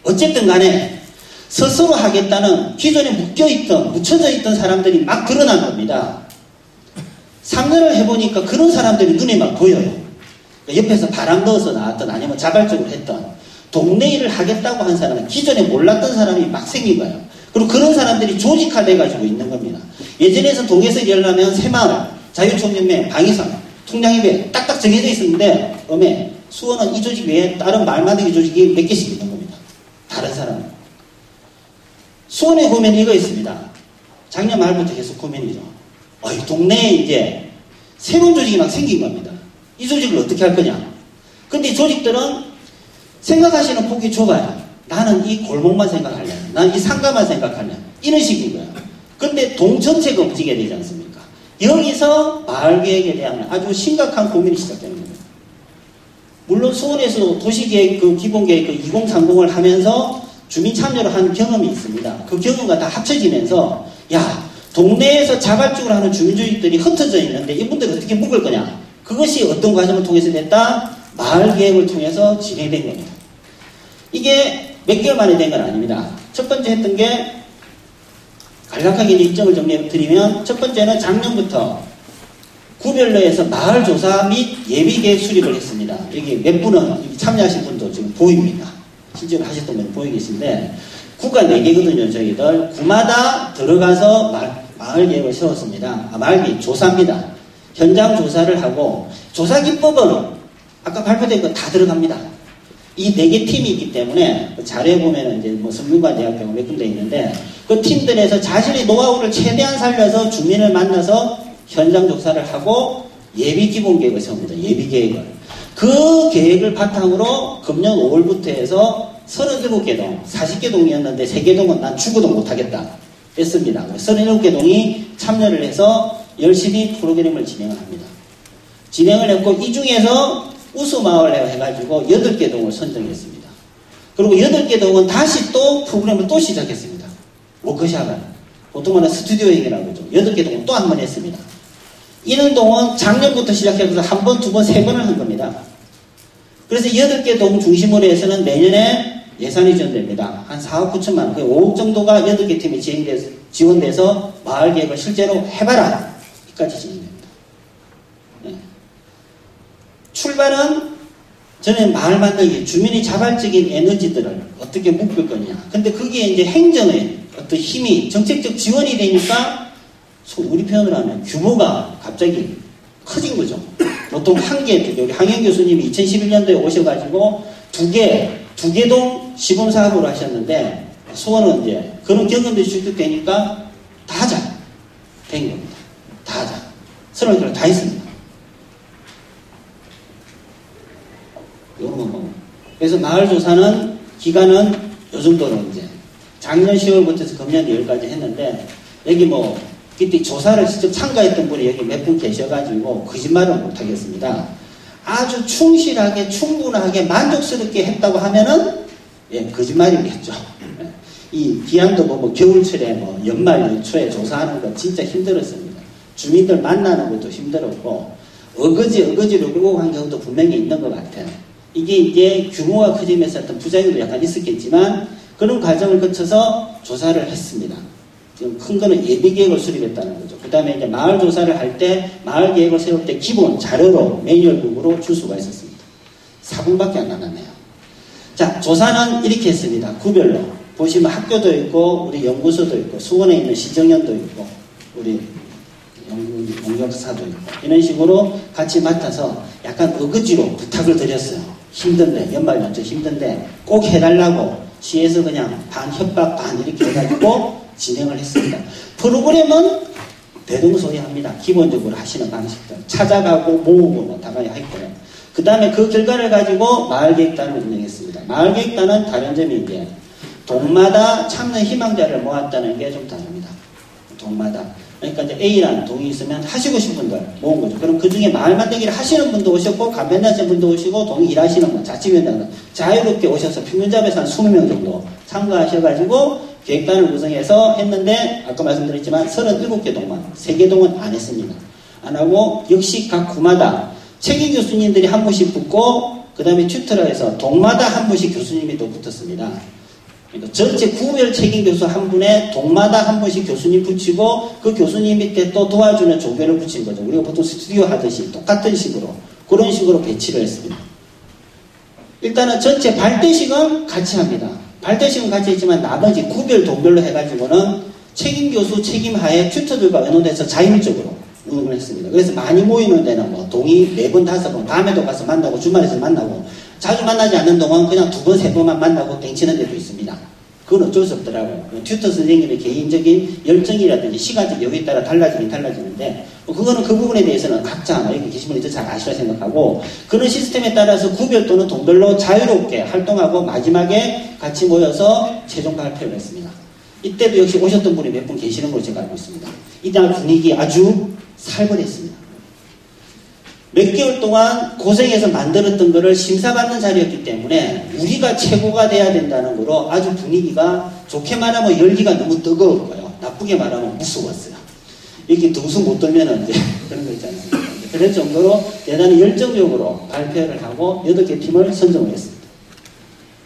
Speaker 3: 어쨌든 간에 스스로 하겠다는 기존에 묻혀져 있던 사람들이 막 드러난 겁니다. 3년을 해보니까 그런 사람들이 눈에 막 보여요. 옆에서 바람 넣어서 나왔던 아니면 자발적으로 했던 동네 일을 하겠다고 한 사람은 기존에 몰랐던 사람이 막 생긴 거예요. 그리고 그런 사람들이 조직화돼가지고 있는 겁니다. 예전에는 동에서 일하려면 새마을, 자유총연맹, 방위선, 통장협회 딱딱 정해져 있었는데 수원은 이 조직 외에 다른 말 만들기 조직이 몇 개씩 있는 겁니다. 다른 사람은. 수원에 보면 이거 있습니다. 작년 말부터 계속 고민이죠. 이 동네에 이제 새로운 조직이 막 생긴 겁니다. 이 조직을 어떻게 할 거냐. 근데 이 조직들은 생각하시는 폭이 좁아요. 나는 이 골목만 생각할래. 나는 이 상가만 생각할래. 이런 식인 거예요. 근데 동 전체가 움직여야 되지 않습니까? 여기서 마을계획에 대한 아주 심각한 고민이 시작되는 겁니다. 물론 수원에서 도시계획, 기본계획 2030을 하면서 주민 참여를 한 경험이 있습니다. 그 경험과 다 합쳐지면서 동네에서 자발적으로 하는 주민조직들이 흩어져 있는데 이분들을 어떻게 묶을 거냐. 그것이 어떤 과정을 통해서 됐다? 마을 계획을 통해서 진행된 겁니다. 이게 몇 개월 만에 된 건 아닙니다. 첫 번째 했던 게 간략하게 일정을 정리해 드리면 첫 번째는 작년부터 구별로에서 마을 조사 및 예비계획 수립을 했습니다. 여기 몇 분은 참여하신 분도 지금 보입니다. 실제로 하셨던 분 보이고 계신데, 구가 4개거든요, 저희들. 구마다 들어가서 마을 계획을 세웠습니다. 마을 계획 조사입니다. 현장 조사를 하고, 조사 기법은 아까 발표된 거 다 들어갑니다. 이 4개 팀이 있기 때문에, 자료에 보면 이제 뭐 성균관대학교가 몇 군데 있는데, 그 팀들에서 자신의 노하우를 최대한 살려서 주민을 만나서 현장 조사를 하고 예비 기본 계획을 세웁니다. 예비 계획을. 그 계획을 바탕으로 금년 5월부터 해서 37개 동, 40개 동이었는데 3개 동은 난 죽어도 못하겠다 했습니다. 37개 동이 참여를 해서 열심히 프로그램을 진행을 합니다. 진행을 했고, 이 중에서 우수마을 해가지고 8개 동을 선정했습니다. 그리고 8개 동은 다시 또 프로그램을 또 시작했습니다. 워크샵을. 보통 말하는 스튜디오 얘기라고 하죠. 8개 동은 또 한 번 했습니다. 이능동은 작년부터 시작해서 한 번, 2번, 3번을 한 겁니다. 그래서 8개 동 중심으로 해서는 내년에 예산이 지원됩니다. 한 4억 9천만 원, 5억 정도가 8개 팀이 지원돼서 마을 계획을 실제로 해봐라. 여기까지 진행됩니다. 네. 출발은 저는 마을 만들기, 주민이 자발적인 에너지들을 어떻게 묶을 거냐. 근데 그게 이제 행정의 어떤 힘이, 정책적 지원이 되니까 우리 표현으로 하면 규모가 갑자기 커진 거죠. 보통 한 개, 우리 항영 교수님이 2011년도에 오셔가지고 두 개 동 시범 사업으로 하셨는데, 소원은 이제 그런 경험들이 축적되니까 다 하자. 된 겁니다. 다 하자. 서로 다 했습니다. 그래서 마을 조사는 기간은 요 정도로 이제 작년 10월부터 해서 금년 2월까지 했는데, 여기 뭐 그때 조사를 직접 참가했던 분이 여기 몇 분 계셔가지고 거짓말은 못하겠습니다. 아주 충실하게 충분하게 만족스럽게 했다고 하면은 거짓말이겠죠. 이 기한도 뭐 겨울철에 뭐 연말 연초에 조사하는 거 진짜 힘들었습니다. 주민들 만나는 것도 힘들었고 어거지로 끌고 간 경우도 분명히 있는 것 같아요. 이게 이제 규모가 커지면서 어떤 부작용도 약간 있었겠지만 그런 과정을 거쳐서 조사를 했습니다. 지금 큰 거는 예비계획을 수립했다는 거죠. 그 다음에 이제 마을 조사를 할 때, 마을 계획을 세울 때 기본 자료로, 매뉴얼북으로 줄 수가 있었습니다. 4분밖에 안 남았네요. 자, 조사는 이렇게 했습니다. 구별로. 보시면 학교도 있고, 우리 연구소도 있고, 수원에 있는 시정연도 있고, 우리 용역사도 있고, 이런 식으로 같이 맡아서 약간 어거지로 부탁을 드렸어요. 힘든데, 연말연초 힘든데, 꼭 해달라고 시에서 그냥 반 협박 반 이렇게 해가지고 진행을 했습니다. 프로그램은 대동소이합니다. 기본적으로 하시는 방식들. 찾아가고 모으고 다 했고요. 그 다음에 그 결과를 가지고 마을계획단을 운영했습니다. 마을계획단은 다른 점이 이제 동마다 참여 희망자를 모았다는 게 좀 다릅니다. 동마다. 그러니까 이제 A라는 동이 있으면 하시고 싶은 분들 모은 거죠. 그럼 그 중에 마을 만들기를 하시는 분도 오셨고, 간변단체 분도 오시고, 동이 일하시는 분, 자치위원장은 자유롭게 오셔서 평균 잡에서 한 20명 정도 참가하셔가지고 계획단을 구성해서 했는데, 아까 말씀드렸지만 37개 동만, 3개 동은 안 했습니다. 안 하고, 역시 각 구마다 책임 교수님들이 한 분씩 붙고, 그 다음에 튜터라 해서 동마다 한 분씩 교수님이 또 붙었습니다. 그러니까 전체 구별 책임 교수 한 분에 동마다 한 분씩 교수님 붙이고, 그 교수님 밑에 또 도와주는 조교를 붙인 거죠. 우리가 보통 스튜디오 하듯이 똑같은 식으로, 그런 식으로 배치를 했습니다. 일단은 전체 발대식은 같이 합니다. 발대식은 같이 했지만 나머지 구별 동별로 해가지고는 책임 교수 책임하에 튜터들과 의논해서 자율적으로 운영을 했습니다. 그래서 많이 모이는 데는 뭐 동이 4번, 5번, 밤에도 가서 만나고 주말에서 만나고, 자주 만나지 않는 동안 그냥 2번, 3번만 만나고 땡치는 데도 있습니다. 그건 어쩔 수 없더라고요. 튜터 선생님의 개인적인 열정이라든지 시간적 여유에 따라 달라지는데, 그거는 그 부분에 대해서는 각자 여기 계신 분이 더 잘 아시라 생각하고, 그런 시스템에 따라서 구별 또는 동별로 자유롭게 활동하고 마지막에 같이 모여서 최종 발표를 했습니다. 이때도 역시 오셨던 분이 몇 분 계시는 걸로 제가 알고 있습니다. 이날 분위기 아주 살벌했습니다. 몇 개월 동안 고생해서 만들었던 거를 심사받는 자리였기 때문에 우리가 최고가 돼야 된다는 거로 아주 분위기가, 좋게 말하면 열기가 너무 뜨거웠고요. 나쁘게 말하면 무서웠어요. 이렇게 등수 못 돌면은 이제 그런 거 있지 않습니까? 그럴 정도로 대단히 열정적으로 발표를 하고 8개 팀을 선정을 했습니다.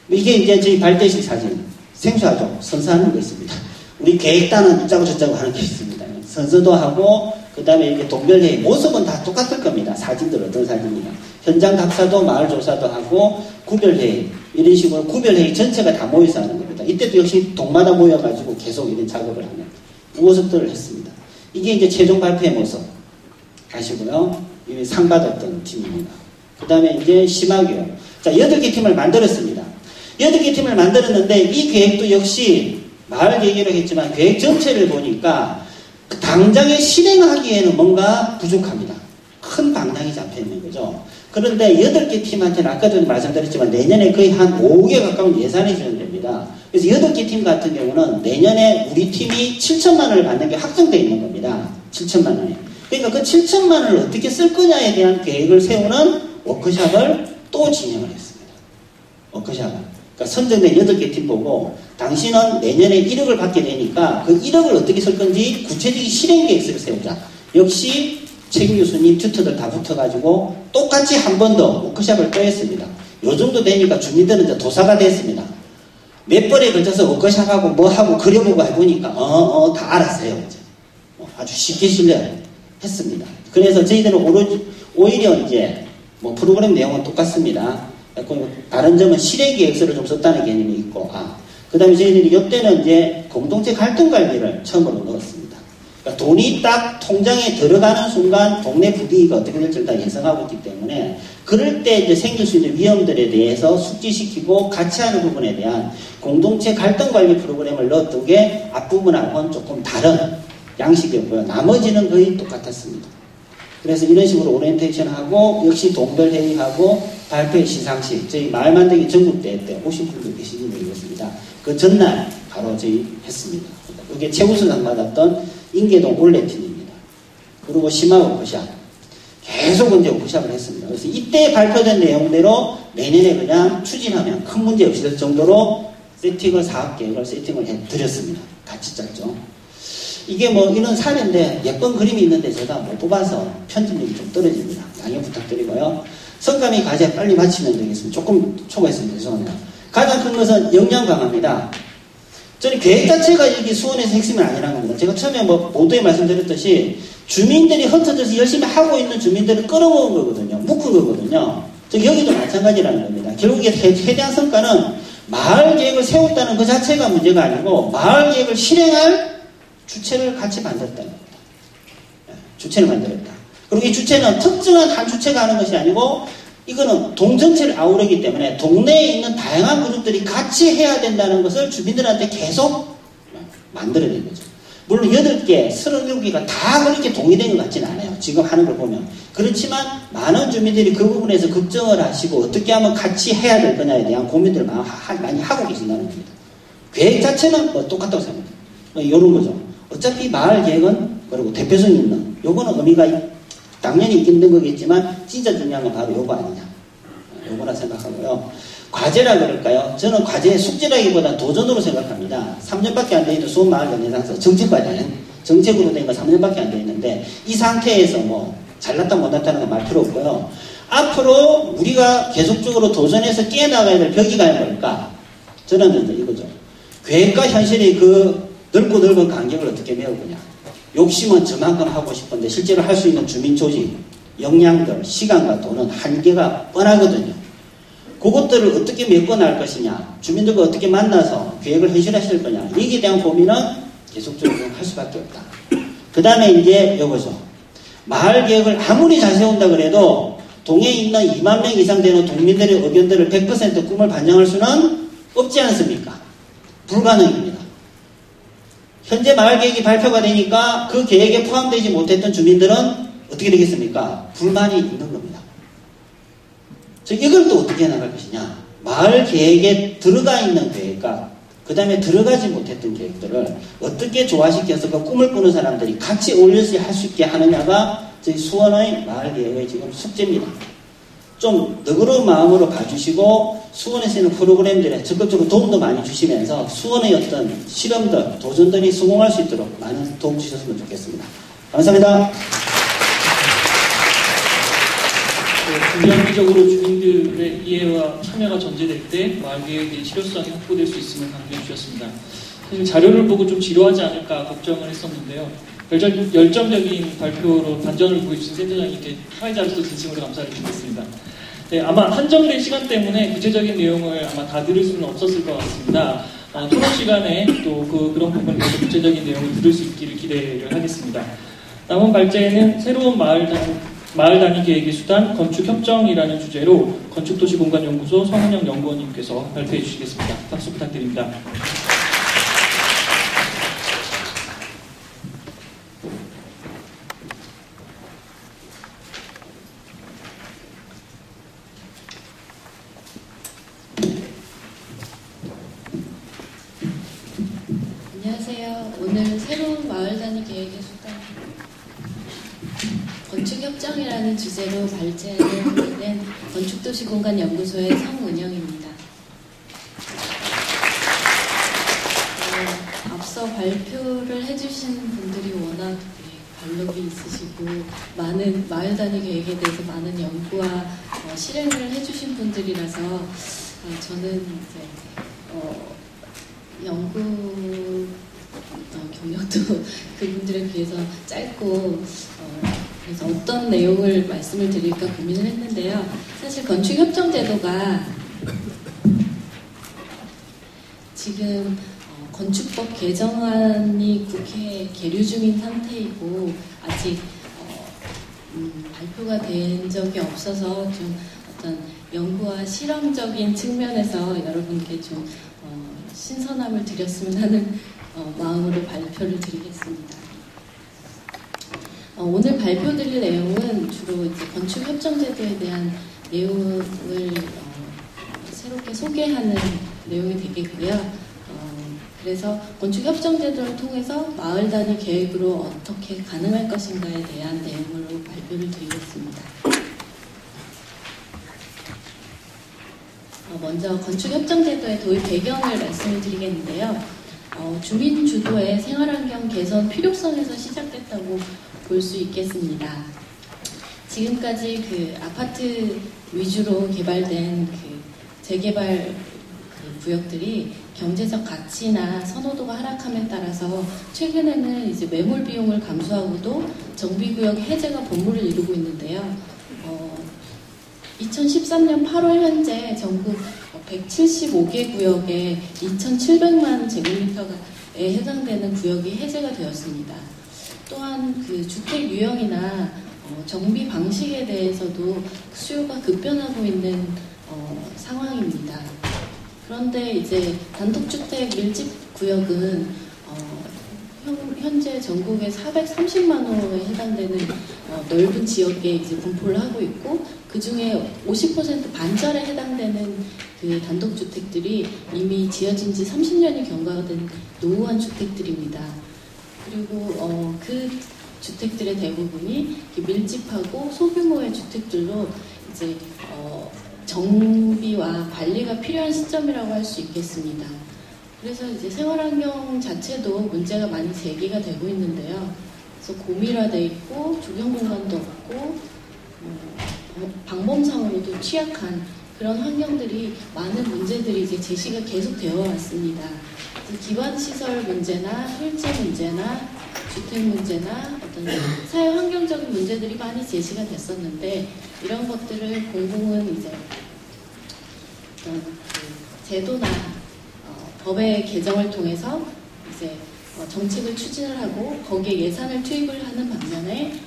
Speaker 3: 이게 이제 저희 발대식 사진, 생소하죠? 선서하는 거 있습니다. 우리 계획단은 이짜고 저짜고 하는 게 있습니다. 선서도 하고, 그 다음에 이게 동별회의 모습은 다 똑같을 겁니다. 사진들 어떤 사진이나 현장 답사도 마을 조사도 하고 구별회의 이런 식으로 구별회의 전체가 다 모여서 하는 겁니다. 이때도 역시 동마다 모여가지고 계속 이런 작업을 하는 모습들을 했습니다. 이게 이제 최종 발표의 모습 아시고요. 이 상 받았던 팀입니다. 그 다음에 이제 심화교육. 자, 8개 팀을 만들었습니다. 8개 팀을 만들었는데 이 계획도 역시 마을 계획이라고 했지만 계획 전체를 보니까 당장에 실행하기에는 뭔가 부족합니다. 큰 방향이 잡혀 있는 거죠. 그런데 8개 팀한테는 아까 전에 말씀드렸지만 내년에 거의 한 5억에 가까운 예산이 지원됩니다. 그래서 8개 팀 같은 경우는 내년에 우리 팀이 7천만 원을 받는 게 확정되어 있는 겁니다. 7천만 원이. 그러니까 그 7천만 원을 어떻게 쓸 거냐에 대한 계획을 세우는 워크숍을 또 진행을 했습니다. 워크숍을. 그러니까 선정된 8개 팀 보고 당신은 내년에 1억을 받게 되니까 그 1억을 어떻게 쓸 건지 구체적인 실행 계획서를 세우자. 역시 책임 교수님, 튜터들 다 붙어가지고 똑같이 한 번 더 워크숍을 또 했습니다. 요 정도 되니까 주민들은 이제 도사가 됐습니다. 몇 번에 걸쳐서 워크숍하고 뭐 하고 그려보고 해보니까 다 알았어요. 이제. 아주 쉽게 했습니다. 그래서 저희들은 오히려 이제 뭐 프로그램 내용은 똑같습니다. 다른 점은 실행 계획서를 좀 썼다는 개념이 있고, 그 다음에 저희들이 이때는 이제 공동체 갈등 관리를 처음으로 넣었습니다. 그러니까 돈이 딱 통장에 들어가는 순간 동네 분위기가 어떻게 될지 다 예상하고 있기 때문에 그럴 때 이제 생길 수 있는 위험들에 대해서 숙지시키고 같이 하는 부분에 대한 공동체 갈등 관리 프로그램을 넣었던 게 앞부분하고는 조금 다른 양식이었고요. 나머지는 거의 똑같았습니다. 그래서 이런 식으로 오리엔테이션하고 역시 동별회의하고 발표 시상식 저희 마을 만들기 전국대회 때 오신 분들 계신지 모르겠습니다. 그 전날 바로 저희 했습니다. 이게 최우수상 받았던 인계동 올레팀입니다. 그리고 심화 워크숍 계속 이제 워크숍을 했습니다. 그래서 이때 발표된 내용대로 내년에 그냥 추진하면 큰 문제 없이 될 정도로 세팅을 사업 계획을 세팅을 해드렸습니다. 같이 짰죠. 이게 뭐 이런 사례인데 예쁜 그림이 있는데 제가 못 뽑아서 편집력이 좀 떨어집니다. 양해 부탁드리고요. 성감이 과제 빨리 마치면 되겠습니다. 조금 초과했습니다. 죄송합니다. 가장 큰 것은 역량 강화입니다. 저는 계획 자체가 여기 수원에서 핵심은 아니라는 겁니다. 제가 처음에 뭐 모두에 말씀드렸듯이 주민들이 흩어져서 열심히 하고 있는 주민들을 끌어모은 거거든요. 묶은 거거든요. 여기도 마찬가지라는 겁니다. 결국에 최대한 성과는 마을 계획을 세웠다는 그 자체가 문제가 아니고 마을 계획을 실행할 주체를 같이 만들었다는 겁니다. 주체를 만들었다. 그리고 이 주체는 특정한 한 주체가 하는 것이 아니고 이거는 동 전체를 아우르기 때문에 동네에 있는 다양한 그룹들이 같이 해야 된다는 것을 주민들한테 계속 만들어낸 거죠. 물론 8개, 37개가 다 그렇게 동의된 것 같지는 않아요. 지금 하는 걸 보면. 그렇지만 많은 주민들이 그 부분에서 걱정을 하시고 어떻게 하면 같이 해야 될 거냐에 대한 고민들을 많이 하고 계신다는 겁니다. 계획 자체는 뭐 똑같다고 생각합니다. 뭐 이런 거죠. 어차피 마을 계획은 그리고 대표성 있는 요거는 의미가 당연히 있는 거겠지만 진짜 중요한 건 바로 요거 아니냐. 요거라 생각하고요. 과제라 그럴까요? 저는 과제의 숙제라기보다 도전으로 생각합니다. 3년밖에 안 되는 수원마을연예상서 정책과제 정책으로 된 거 3년밖에 안 돼 있는데 이 상태에서 뭐 잘났다 못났다는 건 말 필요 없고요. 앞으로 우리가 계속적으로 도전해서 깨나가야 될 벽이가 뭘까? 저는 이거죠. 계획과 현실의 그 넓고 넓은 간격을 어떻게 메우느냐. 욕심은 저만큼 하고 싶은데 실제로 할 수 있는 주민 조직, 역량들, 시간과 돈은 한계가 뻔하거든요. 그것들을 어떻게 메꿔나갈 것이냐, 주민들과 어떻게 만나서 계획을 현실화시킬 거냐, 여기에 대한 고민은 계속적으로 할 수밖에 없다. 그 다음에 이제 이거죠. 마을 계획을 아무리 잘 세운다 그래도 동에 있는 2만 명 이상 되는 동민들의 의견들을 100% 꿈을 반영할 수는 없지 않습니까? 불가능입니다. 현재 마을 계획이 발표가 되니까 그 계획에 포함되지 못했던 주민들은 어떻게 되겠습니까? 불만이 있는 겁니다. 이걸 또 어떻게 나갈 것이냐? 마을 계획에 들어가 있는 계획과 그 다음에 들어가지 못했던 계획들을 어떻게 조화시켜서 그 꿈을 꾸는 사람들이 같이 어울려서 할 수 있게 하느냐가 저희 수원의 마을 계획의 지금 숙제입니다. 좀 너그러운 마음으로 봐주시고 수원에서 있는 프로그램들에 적극적으로 도움도 많이 주시면서 수원의 어떤 실험들, 도전들이 성공할 수 있도록 많은 도움 주셨으면 좋겠습니다. 감사합니다.
Speaker 2: 중장기적으로 주민들의 이해와 참여가 전제될 때 마을 계획의 실효성이 확보될 수 있음을 강조해 주셨습니다. 사실 자료를 보고 좀 지루하지 않을까 걱정을 했었는데요. 열정적인 발표로 반전을 보여주신 센터장님께 사회자로서 진심으로 감사를 드리겠습니다. 네, 아마 한정된 시간 때문에 구체적인 내용을 아마 다 들을 수는 없었을 것 같습니다. 토론 시간에 또 그런 부분에 대해서 구체적인 내용을 들을 수 있기를 기대를 하겠습니다. 남은 발제는 새로운 마을 단위 계획의 수단 건축협정이라는 주제로 건축도시공간연구소 성은영 연구원님께서 발표해 주시겠습니다. 박수 부탁드립니다.
Speaker 4: 안녕하세요. 오늘 새로운 마을 단위 계획의 수단 건축협정이라는 주제로 발제하는 건축도시공간연구소의 성은영입니다. 앞서 발표를 해주신 분들이 워낙 관록이 있으시고 많은 마을 단위 계획에 대해서 많은 연구와 실행을 해주신 분들이라서 저는 이제 연구 경력도 그분들에 비해서 짧고 그래서 어떤 내용을 말씀을 드릴까 고민을 했는데요. 사실 건축협정제도가 지금 건축법 개정안이 국회에 계류 중인 상태이고 아직 발표가 된 적이 없어서 좀 어떤 연구와 실험적인 측면에서 여러분께 좀 신선함을 드렸으면 하는 마음으로 발표를 드리겠습니다. 오늘 발표 드릴 내용은 주로 이제 건축협정제도에 대한 내용을 새롭게 소개하는 내용이 되겠고요. 그래서 건축협정제도를 통해서 마을 단위 계획으로 어떻게 가능할 것인가에 대한 내용으로 발표를 드리겠습니다. 먼저 건축협정제도의 도입 배경을 말씀을 드리겠는데요. 주민 주도의 생활환경 개선 필요성에서 시작됐다고 볼 수 있겠습니다. 지금까지 그 아파트 위주로 개발된 그 재개발 구역들이 경제적 가치나 선호도가 하락함에 따라서 최근에는 이제 매몰 비용을 감수하고도 정비구역 해제가 본물을 이루고 있는데요. 2013년 8월 현재 전국 175개 구역에 2,700만 제곱미터에 해당되는 구역이 해제가 되었습니다. 또한 그 주택 유형이나 정비 방식에 대해서도 수요가 급변하고 있는 상황입니다. 그런데 이제 단독주택 밀집 구역은 현재 전국에 430만 호에 해당되는 넓은 지역에 이제 분포를 하고 있고 그 중에 50% 반절에 해당되는 그 단독주택들이 이미 지어진 지 30년이 경과된 노후한 주택들입니다. 그리고 그 주택들의 대부분이 밀집하고 소규모의 주택들로 이제 정비와 관리가 필요한 시점이라고 할 수 있겠습니다. 그래서 이제 생활환경 자체도 문제가 많이 제기가 되고 있는데요. 그래서 고밀화되어 있고 조경 공간도 없고 방범상으로도 취약한 그런 환경들이 많은 문제들이 이제 제시가 계속 되어 왔습니다. 기반시설 문제나 휠체 문제나 주택 문제나 어떤 사회 환경적인 문제들이 많이 제시가 됐었는데 이런 것들을 공공은 이제 어떤 그 제도나 법의 개정을 통해서 이제 정책을 추진을 하고 거기에 예산을 투입을 하는 반면에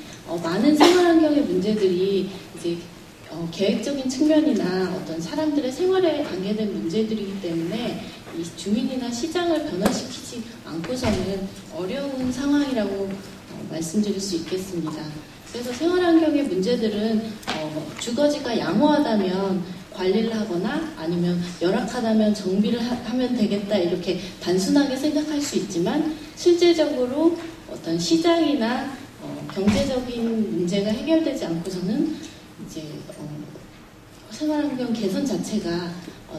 Speaker 4: 많은 생활환경의 문제들이 이제 계획적인 측면이나 어떤 사람들의 생활에 관계된 문제들이기 때문에 이 주민이나 시장을 변화시키지 않고서는 어려운 상황이라고 말씀드릴 수 있겠습니다. 그래서 생활환경의 문제들은 주거지가 양호하다면 관리를 하거나 아니면 열악하다면 정비를 하면 되겠다 이렇게 단순하게 생각할 수 있지만 실제적으로 어떤 시장이나 경제적인 문제가 해결되지 않고서는 이제 생활환경 개선 자체가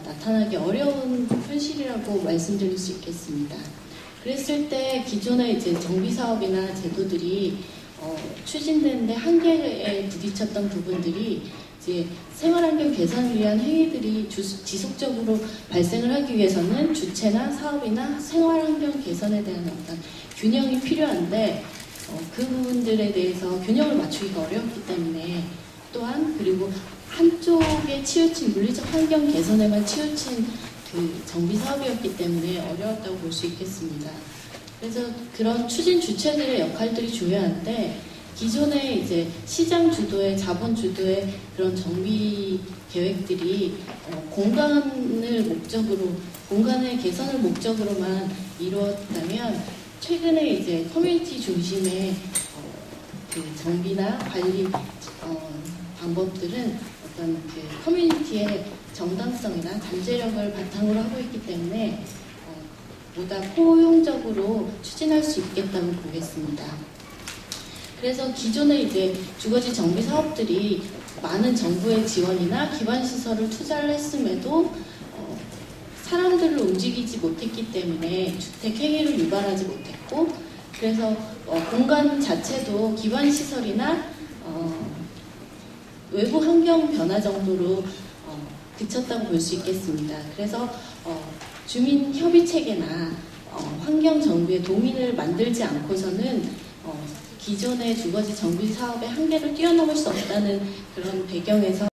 Speaker 4: 나타나기 어려운 현실이라고 말씀드릴 수 있겠습니다. 그랬을 때 기존의 이제 정비 사업이나 제도들이 추진되는데 한계에 부딪혔던 부분들이 이제 생활환경 개선을 위한 행위들이 지속적으로 발생을 하기 위해서는 주체나 사업이나 생활환경 개선에 대한 어떤 균형이 필요한데 그 부분들에 대해서 균형을 맞추기가 어렵기 때문에 또한 그리고 한쪽에 치우친 물리적 환경 개선에만 치우친 그 정비 사업이었기 때문에 어려웠다고 볼 수 있겠습니다. 그래서 그런 추진 주체들의 역할들이 중요한데 기존의 이제 시장 주도의 자본 주도의 그런 정비 계획들이 공간을 목적으로 공간의 개선을 목적으로만 이루었다면 최근에 이제 커뮤니티 중심의 그 정비나 관리 방법들은 어떤 그 커뮤니티의 정당성이나 잠재력을 바탕으로 하고 있기 때문에 보다 포용적으로 추진할 수 있겠다고 보겠습니다. 그래서 기존의 이제 주거지 정비 사업들이 많은 정부의 지원이나 기반 시설을 투자를 했음에도 사람들을 움직이지 못했기 때문에 주택 행위를 유발하지 못했고 그래서 공간 자체도 기반 시설이나 외부 환경 변화 정도로 그쳤다고 볼 수 있겠습니다. 그래서 주민 협의 체계나 환경 정비의 도민을 만들지 않고서는 기존의 주거지 정비 사업의 한계를 뛰어넘을 수 없다는 그런 배경에서